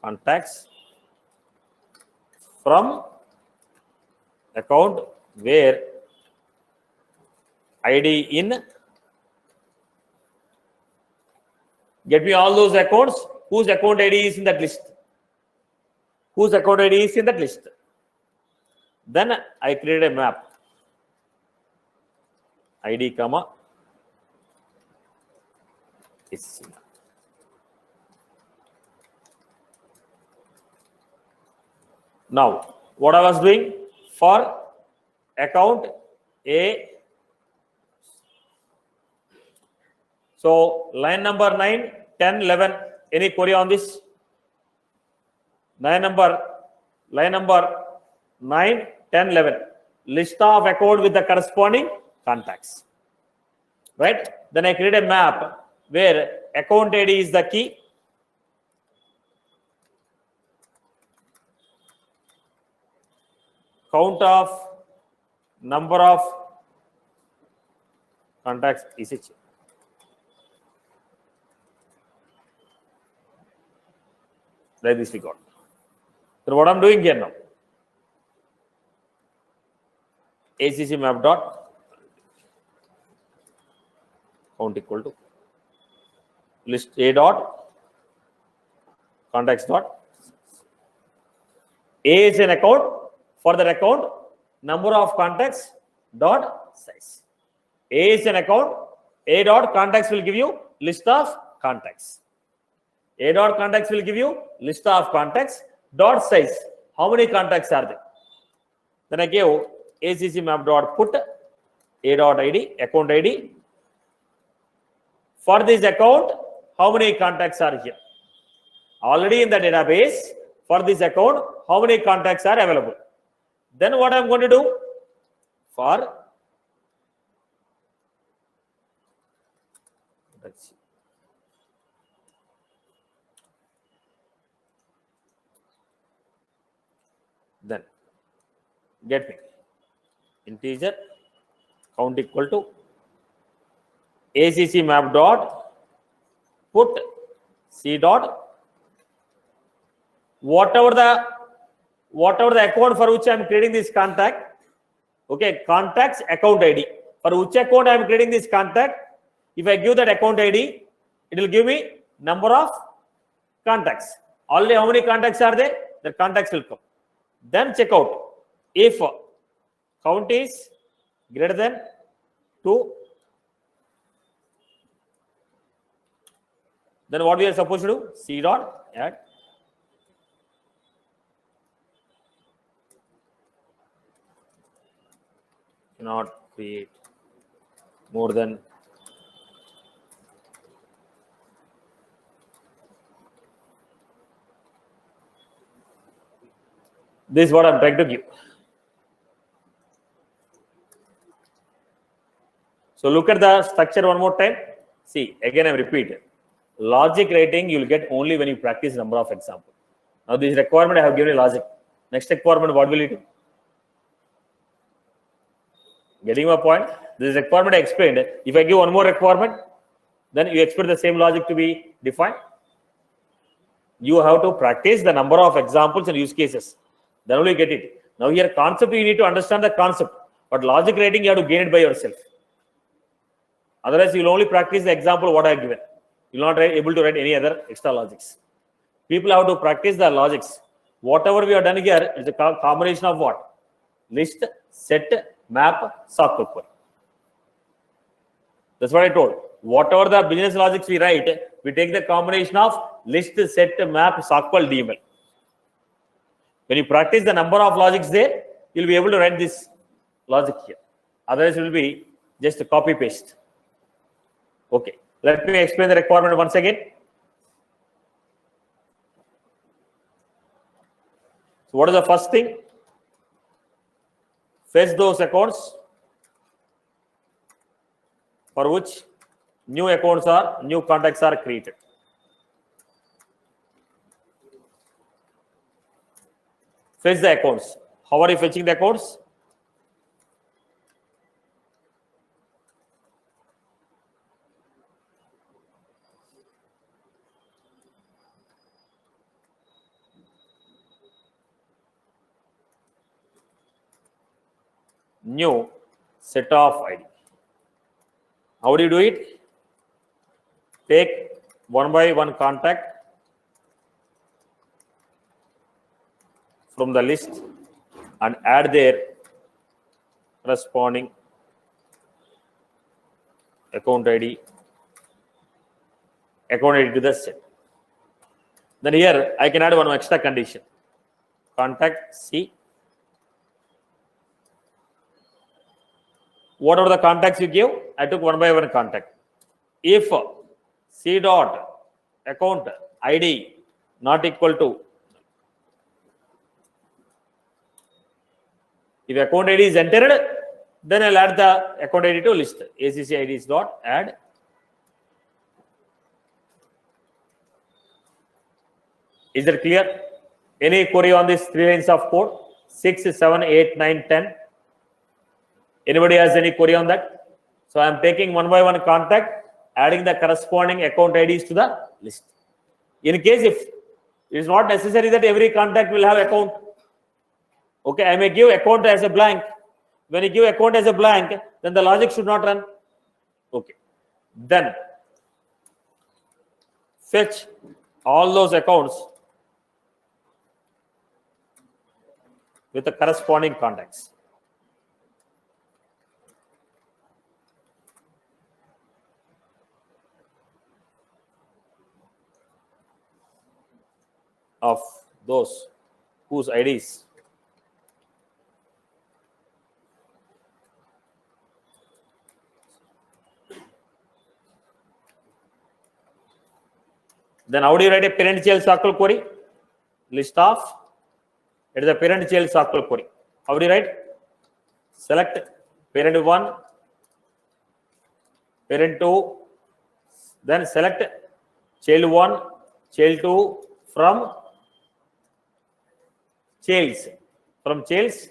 contacts from account where ID in. Get me all those accounts whose account ID is in that list. Then I create a map. ID comma is. Now, what I was doing for account A. So line number 9, 10, 11. Any query on this? Line number 9, 10, 11. List of account with the corresponding contacts. Right? Then I create a map where account ID is the key. Count of number of contacts is it. Like this we got. So what I'm doing here now, ACC map dot count equal to list A dot contacts dot. A is an account for that account, number of contacts dot size. A is an account. A dot contacts will give you list of contacts. A dot contacts will give you list of contacts dot size. How many contacts are there? Then I gave ACC map dot put A dot ID, account ID. For this account, how many contacts are here? Already in the database, for this account, how many contacts are available? Then what I'm going to do? For let's see. Then get me integer count equal to ACC map dot put C dot whatever the account for which I am creating this contact. Okay, contacts account ID. For which account I am creating this contact, if I give that account ID, it will give me number of contacts. Already how many contacts are there? The contacts will come. Then check out if count is greater than 2. Then what we are supposed to do? C dot add. Cannot create more than this is what I'm trying to give. So look at the structure one more time. See, again I repeat. Logic rating you will get only when you practice number of examples. Now this requirement I have given a logic. Next requirement, what will it do? Getting my point? This requirement I explained. If I give one more requirement, then you expect the same logic to be defined. You have to practice the number of examples and use cases. Then only get it. Now here concept, you need to understand the concept. But logic rating, you have to gain it by yourself. Otherwise, you will only practice the example what I have given. You will not be able to write any other extra logics. People have to practice the logics. Whatever we have done here is a combination of what? List, set, map, SQL query. That's what I told. Whatever the business logics we write, we take the combination of list, set, map, SQL, DML. When you practice the number of logics there, you'll be able to write this logic here. Otherwise, it will be just a copy paste. Okay. Let me explain the requirement once again. So what is the first thing? Fetch those accounts for which new contacts are created. Fetch the accounts. How are you fetching the accounts? New set of ID. How do you do it? Take one by one contact from the list and add their corresponding account ID to the set. Then here I can add one extra condition. Contact C. What are the contacts you give? I took one by one contact. If C dot account ID not equal to, if account ID is entered, then I'll add the account ID to list. ACC IDs dot add. Is that clear? Any query on these 3 lines of code? 6, 7, 8, 9, 10. Anybody has any query on that? So I am taking one by one contact, adding the corresponding account IDs to the list. In case if it is not necessary that every contact will have account. Okay, I may give account as a blank. When you give account as a blank, then the logic should not run. Okay. Then fetch all those accounts with the corresponding contacts. Of those whose IDs then how do you write a parent-child circle query? List of, it is a parent-child circle query. How do you write? Select parent 1, parent 2, then select child 1, child 2 from childs. From childs,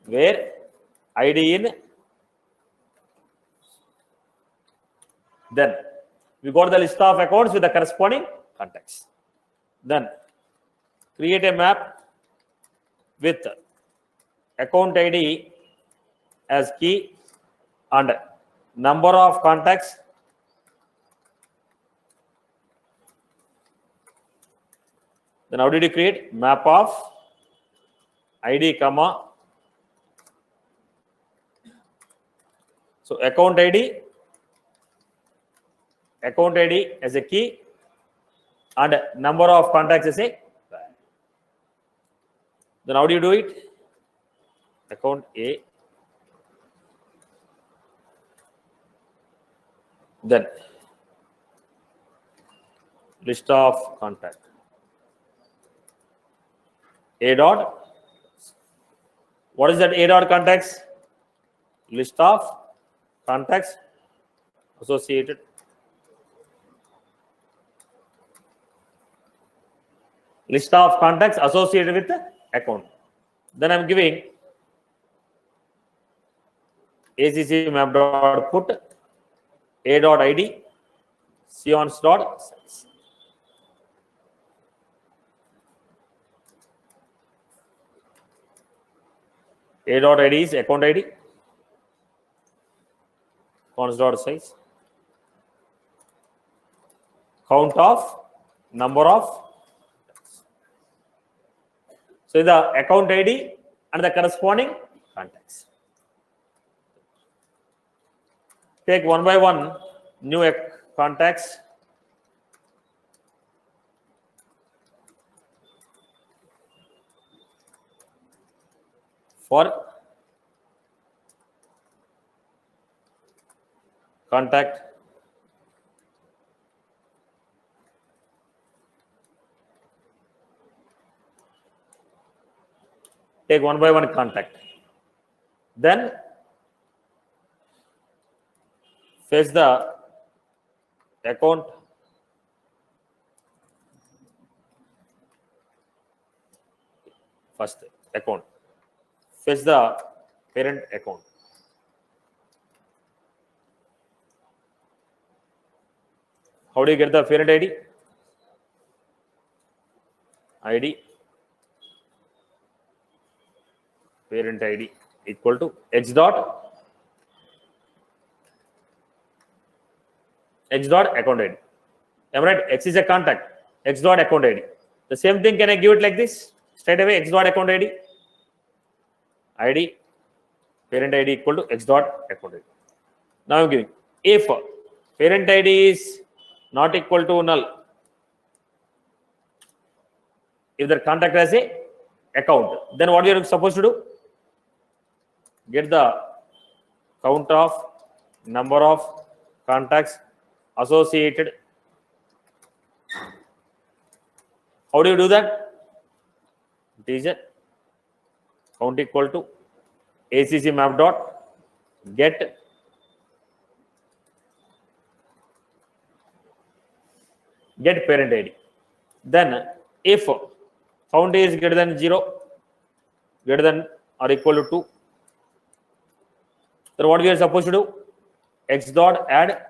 where ID in, then we got the list of accounts with the corresponding contacts. Then create a map with account ID as key and number of contacts then how did you create? Map of ID comma, so account ID as a key and number of contacts as a var. Then how do you do it? Account A, then list of contact A dot, what is that A dot contacts? List of contacts associated with the account. Then I'm giving ACC map dot put A dot ID seons dot size. A dot ID is account ID, cons dot size, count of number of. So the account ID and the corresponding contacts. Take one by one new contacts. For contact take one by one contact, then fetch the account first account, fetch the parent account. How do you get the parent ID? Parent ID equal to x dot account ID. Am I right? X is a contact, x dot account ID. The same thing, can I give it like this straight away? X dot account ID parent ID equal to x dot account ID. Now I'm giving if parent ID is not equal to null, if the contact has a account, then what you are supposed to do? Get the count of number of contacts associated. How do you do that? Integer count equal to ACC map dot get parent ID. Then if count is greater than 0, greater than or equal to 2, then what we are supposed to do? X dot add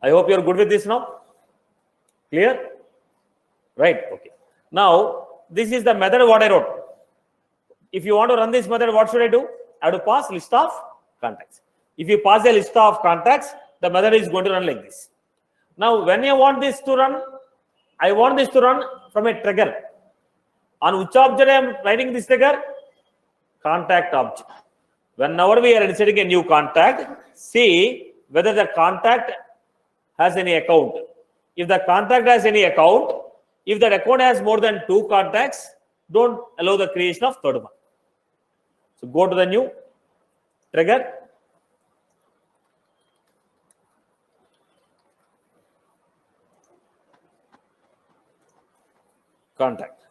I hope you are good with this now. Clear? Right. Okay. Now, this is the method what I wrote. If you want to run this method, what should I do? I have to pass list of contacts. If you pass a list of contacts, the method is going to run like this. Now, when I want this to run, I want this to run from a trigger. On which object I am writing this trigger? Contact object. Whenever we are inserting a new contact, see whether the contact has any account. If the contact has any account, if that account has more than 2 contacts, don't allow the creation of third one. So go to the new trigger. Contact.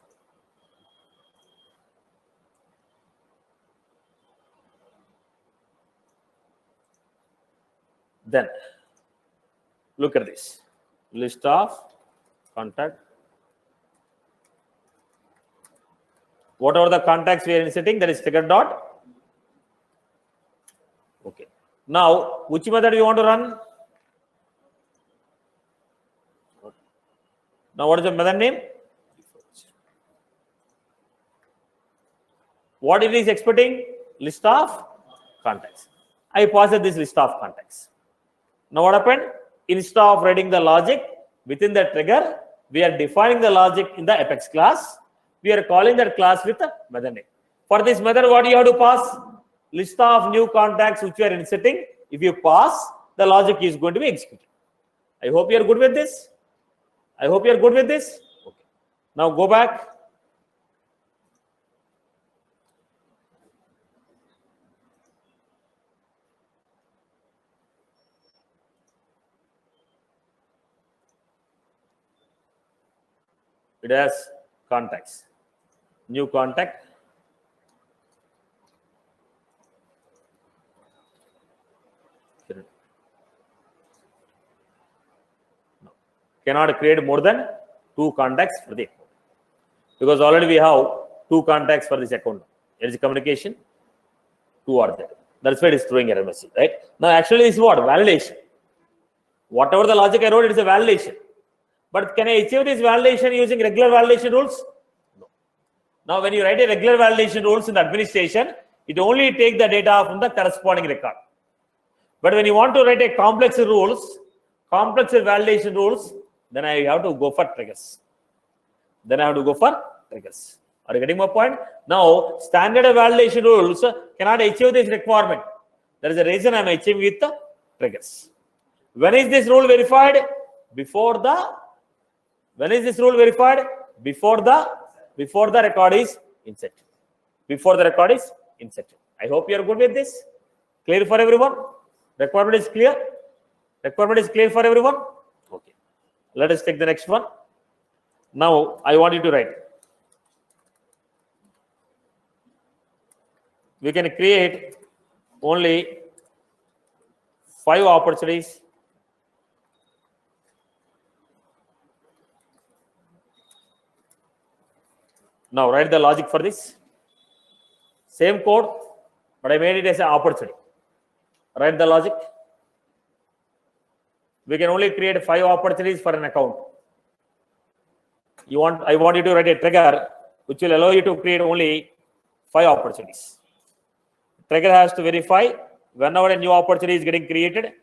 Then look at this list of contact. Whatever the contacts we are inserting, that is trigger dot. Okay. Now, which method you want to run? Now, what is the method name? What it is expecting? List of contacts. I passed this list of contacts. Now what happened? Instead of writing the logic within the trigger, we are defining the logic in the Apex class. We are calling that class with a method name. For this method, what you have to pass? List of new contacts which you are inserting. If you pass, the logic is going to be executed. I hope you are good with this. I hope you are good with this. Okay. Now go back. It has contacts. New contact. No. Cannot create more than 2 contacts for the account. Because already we have 2 contacts for this account. There is communication, 2 are there. That's why it is throwing error message, right? Now actually this is what? Validation. Whatever the logic I wrote, it is a validation. But can I achieve this validation using regular validation rules? No. Now, when you write a regular validation rules in the administration, it only takes the data from the corresponding record. But when you want to write a complex validation rules, then I have to go for triggers. Are you getting my point? Now, standard validation rules cannot achieve this requirement. That is the reason I am achieving with the triggers. When is this rule verified? Before the record is inserted. I hope you are good with this. Clear for everyone? Requirement is clear? For everyone? Okay. Let us take the next one. Now, I want you to write. We can create only 5 opportunities. Now write the logic for this. Same code, but I made it as an opportunity. Write the logic. We can only create 5 opportunities for an account. I want you to write a trigger which will allow you to create only 5 opportunities. Trigger has to verify whenever a new opportunity is getting created.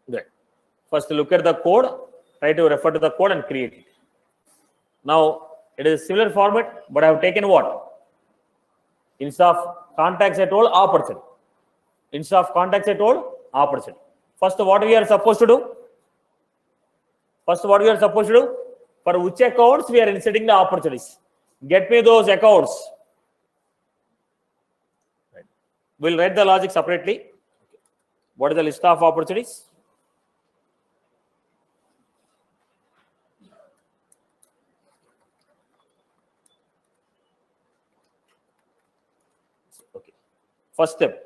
Good. First, look at the code. Try to refer to the code and create it. Now, it is a similar format, but I have taken what? Instead of contacts I told, opportunity. First, what we are supposed to do? For which accounts we are inserting the opportunities? Get me those accounts. Right. We'll write the logic separately. What is the list of opportunities? First step.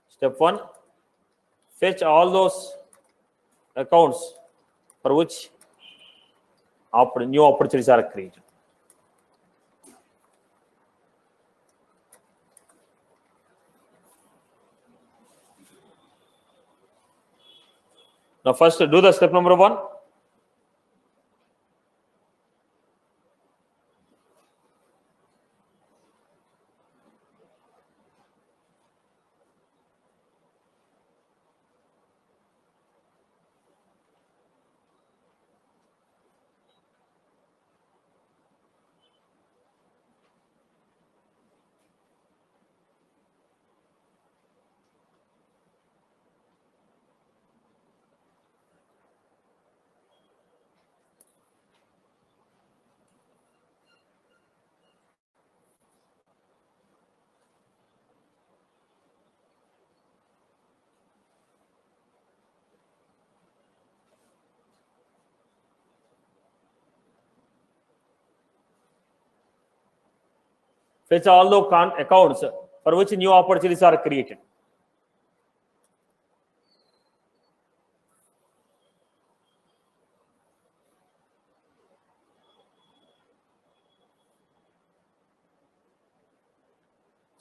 Step 1, fetch all those accounts for which new opportunities are created. Now first do the step number 1. Fetch all the accounts for which new opportunities are created.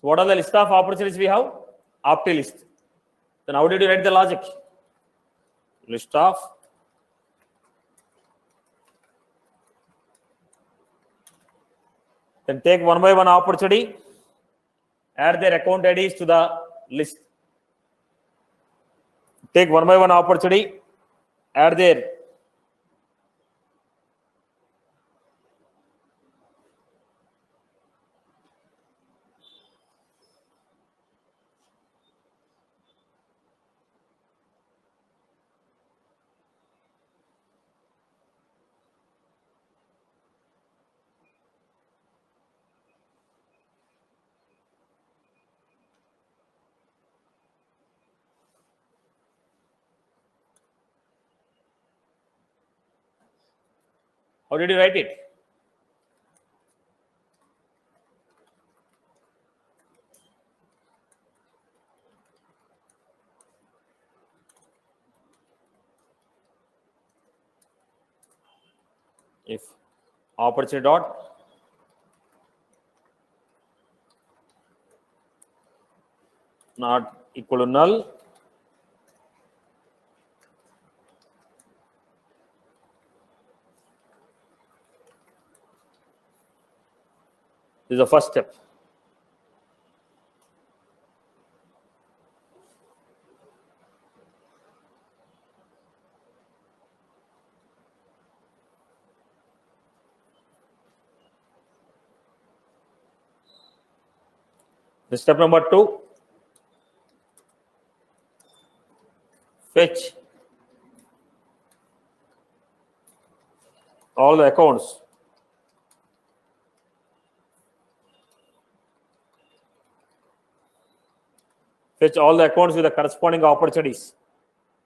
So what are the list of opportunities we have? Opti list. Then how did you write the logic? List of then take one by one opportunity, add their account IDs to the list. Take one by one opportunity, add their how did you write it? If opportunity dot not equal to null, this is the first step. The step number 2, fetch all the accounts with the corresponding opportunities.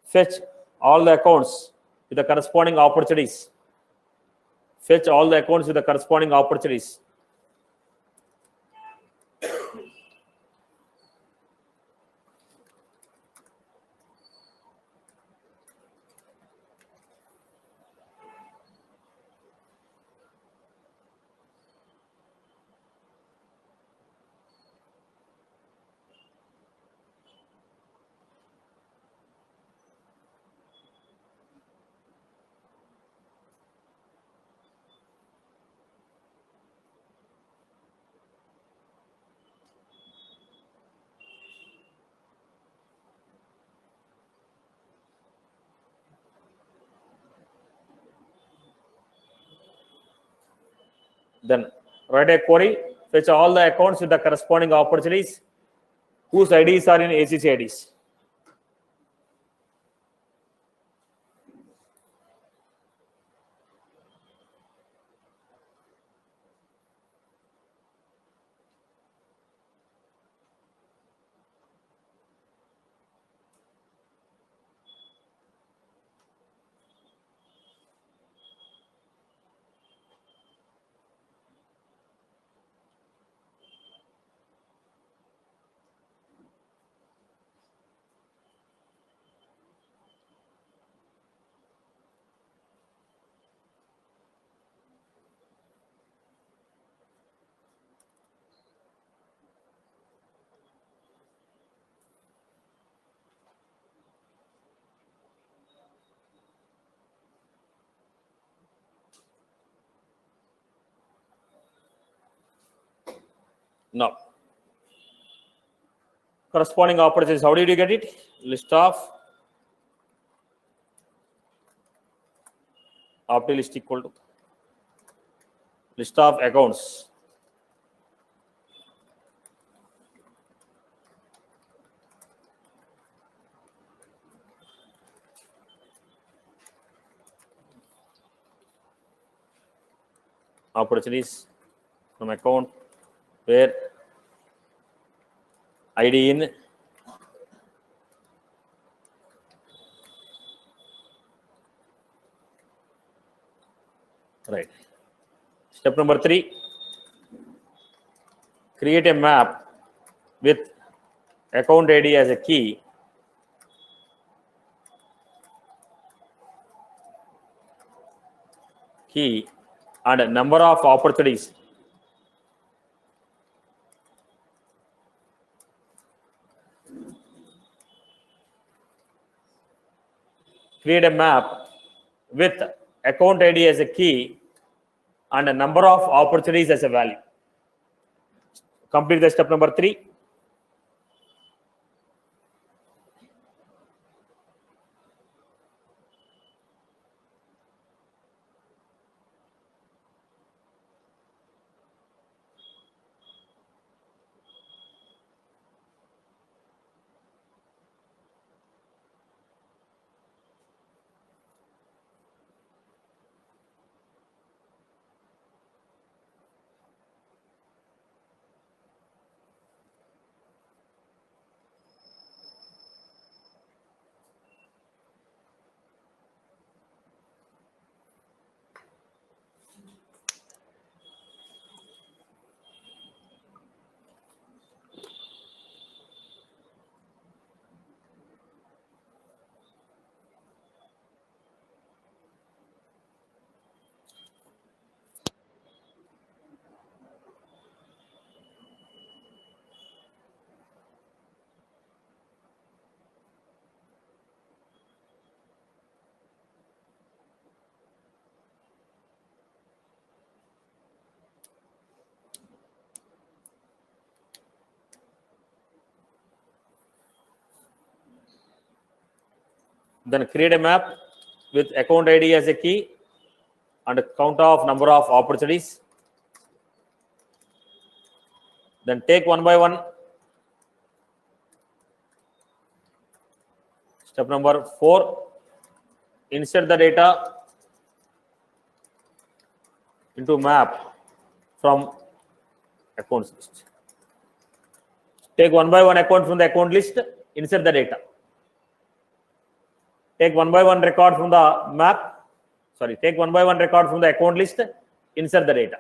Fetch all the accounts with the corresponding opportunities. Fetch all the accounts with the corresponding opportunities. Then write a query, fetch all the accounts with the corresponding opportunities whose IDs are in ACC IDs. Now, corresponding operations, how did you get it? List of opti list equal to list of accounts. Opportunities from account where ID in, right. Step number 3, create a map with account ID as a key and number of opportunities create a map with account ID as a key and a number of opportunities as a value. Complete the step number 3. Then create a map with account ID as a key and count of number of opportunities. Then take one by one. Step number 4, insert the data into map from accounts list. Take one by one account from the account list, insert the data. Take one by one record from the map, take one by one record from the account list, insert the data.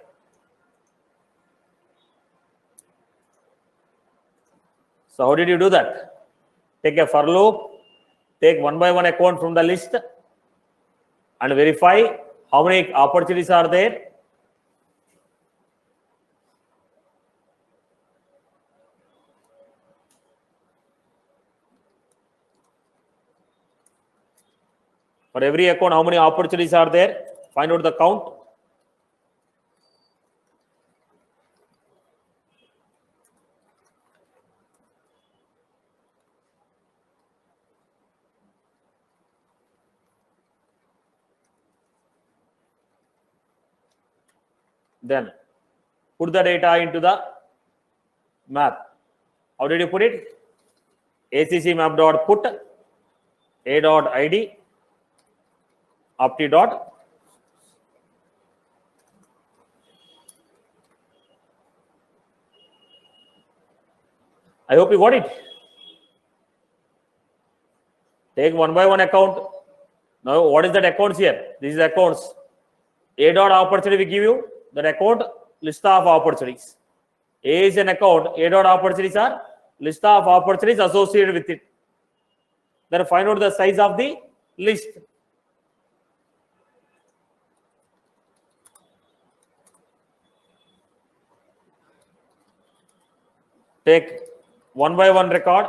So how did you do that? Take a for loop, take one by one account from the list and verify how many opportunities are there. For every account, how many opportunities are there? Find out the count. Then put the data into the map. How did you put it? ACC map dot put a dot id opti dot I hope you got it. Take one by one account. Now what is that accounts here? This is accounts. A dot opportunity we give you that account list of opportunities. A is an account. A dot opportunities are list of opportunities associated with it. Then find out the size of the list. Take one by one record.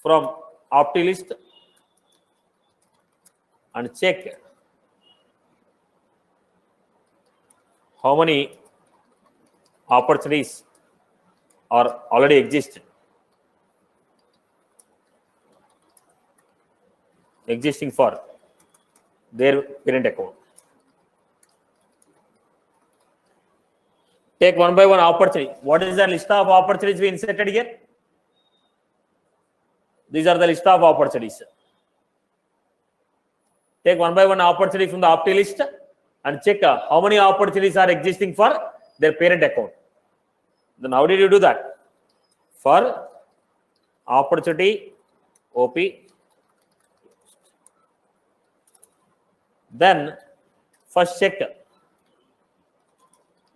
From opti list and check how many opportunities are already existing for their parent account. Take one by one opportunity. What is the list of opportunities we inserted here? These are the list of opportunities. Take one by one opportunity from the opti list and check how many opportunities are existing for their parent account. Then how did you do that? For opportunity OP, then first check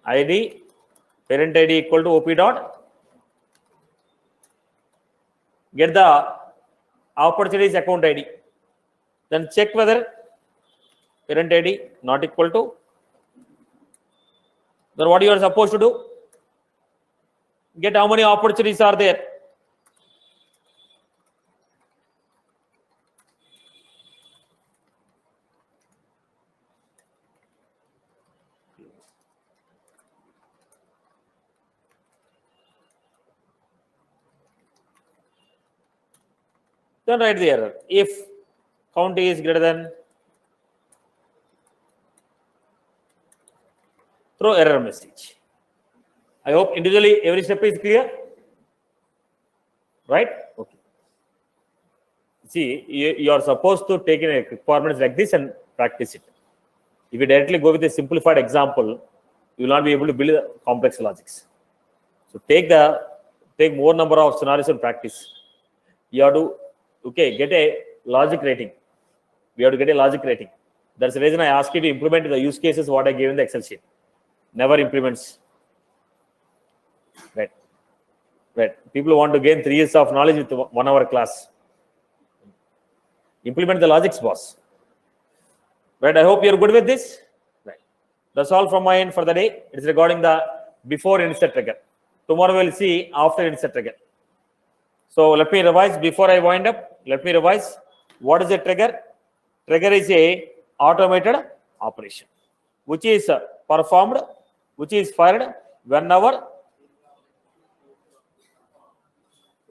ID, parent ID equal to OP dot, get the opportunities account ID, then check whether parent ID not equal to, then what you are supposed to do? Get how many opportunities are there. Then write the error. If count is greater than, throw error message. I hope individually every step is clear. Right? Okay. See, you are supposed to take in a requirements like this and practice it. If you directly go with a simplified example, you will not be able to build complex logics. So take more number of scenarios and practice. You have to get a logic rating. We have to get a logic rating. That's the reason I asked you to implement the use cases what I gave in the Excel sheet. Never implements. Right. People want to gain 3 years of knowledge with 1 hour class. Implement the logics, boss. Right. I hope you're good with this. Right. That's all from my end for the day. It's regarding the before insert trigger. Tomorrow we'll see after insert trigger. So let me revise before I wind up. Let me revise. What is a trigger? Trigger is a automated operation, which is performed, which is fired whenever.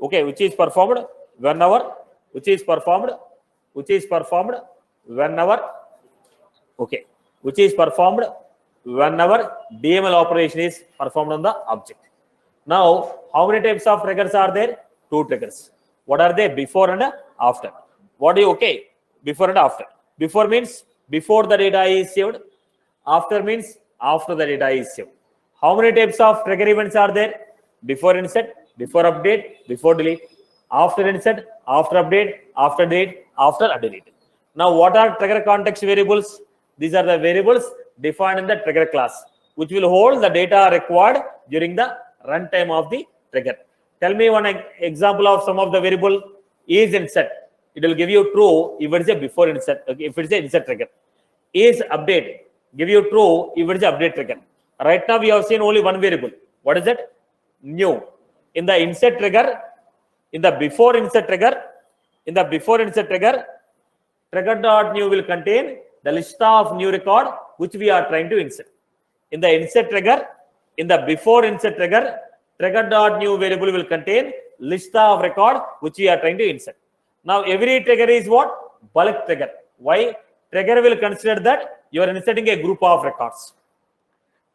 Okay, which is performed whenever. Which is performed whenever. Okay, which is performed whenever DML operation is performed on the object. Now, how many types of triggers are there? 2 triggers. What are they? Before and after. What do you, before and after. Before means before the data is saved. After means after the data is saved. How many types of trigger events are there? Before insert, before update, before delete. After insert, after update, after delete, after delete. Now, what are trigger context variables? These are the variables defined in the trigger class, which will hold the data required during the runtime of the trigger. Tell me one example of some of the variable. Is insert. It will give you true if it is a before insert. If it is an insert trigger. Is update. Give you true if it is an update trigger. Right now we have seen only one variable. What is it? New. In the insert trigger, in the before insert trigger, trigger.new will contain the list of new record which we are trying to insert. In the insert trigger, in the before insert trigger, trigger.new variable will contain list of record which we are trying to insert. Now every trigger is what? Bulk trigger. Why? Trigger will consider that you are inserting a group of records.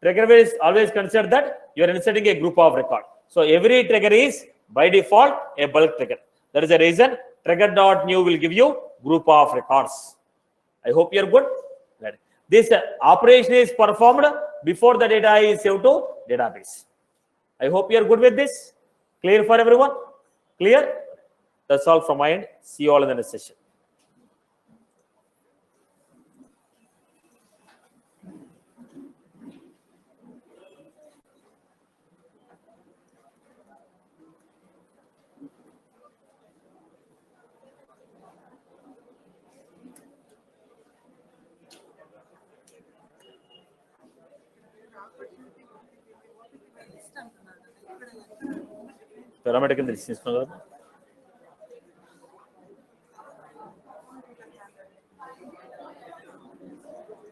Trigger will always consider that you are inserting a group of record. So every trigger is by default a bulk trigger. That is the reason trigger.new will give you group of records. I hope you are good. This operation is performed before the data is saved to database. I hope you are good with this. Clear for everyone? Clear? That's all from my end. See you all in the next session. Parametric కింద తీసుకున్నాం కదా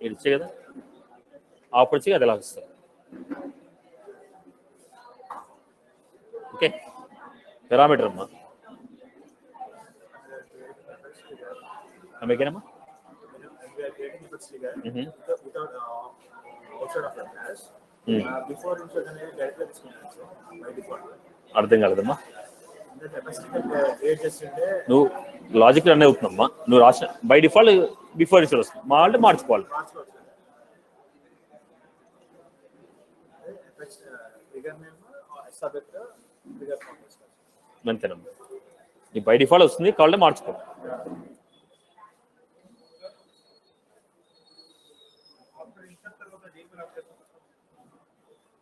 ఇది ఇచ్చే కదా ఆపర్చి అది ఎలా వస్తుంది okay, parameter అమ్మా ఓకేనమ్మా. అర్థం కాలేదమ్మా. నువ్వు లాజిక్ రన్ అవుతుందమ్మా. నువ్వు రాసిన బై డిఫాల్ట్ బిఫోర్ ఇన్సర్ట్ వస్తుంది, మా అంటే మార్చుకోవాలి. అంతేనమ్మా, నీ బై డిఫాల్ట్ వస్తుంది, కావాలంటే మార్చుకో.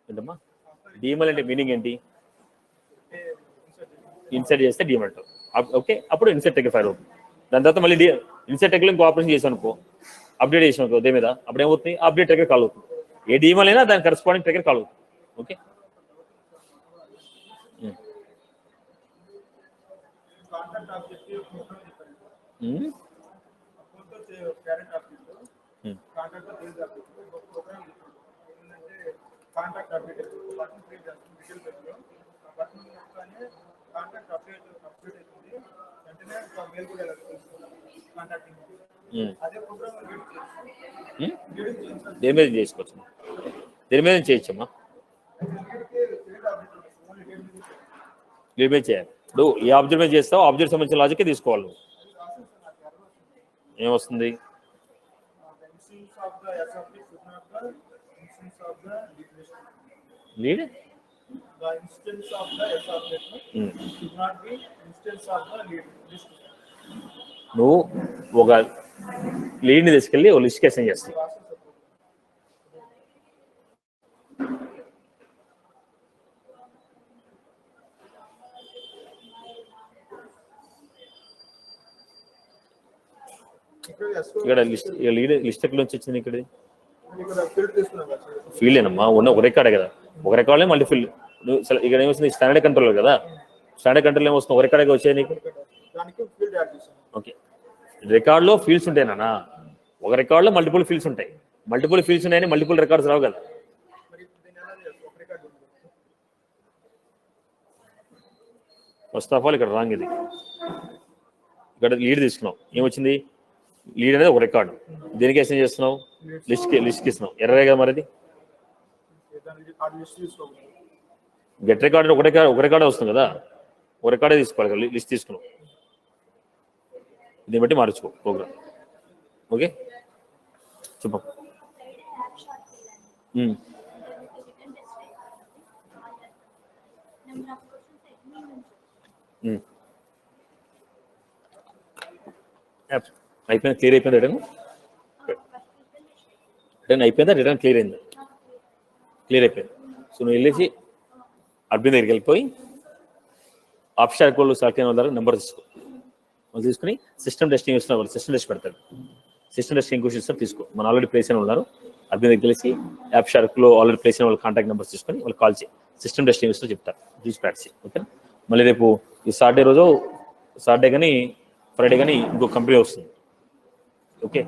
ఏంటమ్మా డిఎంఎల్ అంటే మీనింగ్ ఏంటి? ఇన్సర్ట్ చేస్తే డిఎంఎల్ అంటారు. ఓకే, అప్పుడు ఇన్సర్ట్ ట్రిగ్గర్ ఫైర్ అవుతుంది. దాని తర్వాత మళ్ళీ ఇన్సర్ట్ ట్రిగ్గర్ ఇంకో ఆపరేషన్ చేసాను అనుకో, అప్డేట్ చేసాను అనుకో దేని మీద, అప్పుడు ఏమవుతుంది? అప్డేట్ ట్రిగ్గర్ కాల్ అవుతుంది. ఏ డిఎంఎల్ అయినా దాని కరెస్పాండింగ్ ట్రిగ్గర్ కాల్ అవుతుంది. ఓకే, దేని మీద చేసుకోవచ్చు, దేని మీద చేయొచ్చమ్మా, దేని మీద చేయాలి. ఇప్పుడు ఏ ఆబ్జెక్ట్ మీద చేస్తావు, ఆబ్జెక్ట్ సంబంధించిన లాజికే తీసుకోవాలి. ఏమొస్తుంది? లీడ్ నువ్వు ఒక లీడ్ని తీసుకెళ్ళి ఒక లిస్ట్కి అసైన్ చేస్తావు. ఇక్కడ లిస్ట్ ఎక్కడ నుంచి వచ్చింది? ఇక్కడ ఫీల్డ్ ఏనమ్మా, ఉన్న ఒక రికార్డే కదా, ఒక రికార్డులే మళ్ళీ ఫీల్డ్. ఇక్కడ ఏమొస్తుంది? స్టాండర్డ్ కంట్రోల్ కదా, స్టాండర్డ్ కంట్రోల్ ఏమొస్తుంది? ఒక రికార్డే వచ్చాయి నీకు. ఓకే, రికార్డులో ఫీల్డ్స్ ఉంటాయినా, ఒక రికార్డులో మల్టిపుల్ ఫీల్డ్స్ ఉంటాయి. మల్టిపుల్ ఫీల్డ్స్ ఉన్నాయని మల్టిపుల్ రికార్డ్స్ రావు కదా. ఫస్ట్ ఆఫ్ ఆల్ ఇక్కడ రాంగ్ ఇది. ఇక్కడ లీడ్ తీసుకున్నావు, ఏమొచ్చింది? లీడ్ అనేది ఒక రికార్డు. దేనికి అసైన్ చేస్తున్నావు? లిస్ట్కి ఇస్తున్నావు. ఎర్రే కదా మరి. గెట్ రికార్డు ఒక రికార్డే వస్తుంది కదా, ఒక రికార్డే తీసుకోవాలి కదా, లిస్ట్ తీసుకున్నావు. దీన్ని బట్టి మార్చుకో ప్రోగ్రామ్. ఓకే, చెప్పు. అయిపోయింది, క్లియర్ అయిపోయింది. రిటర్న్ అయిపోయిందా? రిటర్న్ క్లియర్ అయిందా? క్లియర్ అయిపోయింది. సో నువ్వు వెళ్ళేసి అడ్మిన్ దగ్గరికి వెళ్ళిపోయి ఆప్షన్ కోళ్ళు సెలెక్ట్ అయిన వాళ్ళ నెంబర్ తీసుకో. వాళ్ళు తీసుకుని సిస్టమ్ టెస్టింగ్ ఇస్తున్న వాళ్ళు సిస్టమ్ టెస్ట్ పెడతాడు. సిస్టమ్ టెస్టింగ్ క్వశ్చన్స్ తీసుకో. మన ఆల్రెడీ ప్లేస్ అయిన ఉన్నారు, అడ్మిన్ దగ్గర తెలిసి యాప్ షార్క్లో ఆల్రెడీ ప్లేస్ అయిన వాళ్ళ కాంటాక్ట్ నెంబర్స్ తీసుకొని వాళ్ళు కాల్ చేయి. సిస్టమ్ టెస్టింగ్ ఇస్తూ చెప్తారు, చూసి ప్రాక్టీస్. ఓకే, మళ్ళీ రేపు ఈ సాటర్డే రోజు, సాటర్డే కానీ ఫ్రైడే కానీ ఇంకో కంపెనీ వస్తుంది. ఓకే,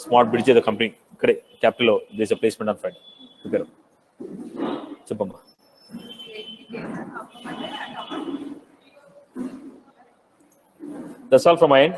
స్మార్ట్ బ్రిడ్జ్ ఏదో కంపెనీ ఇక్కడే క్యాపిటల్లో దేశ ప్లేస్మెంట్ ఆన్ ఫ్రైడే. ఓకే, చెప్పమ్మా. That's all from my end.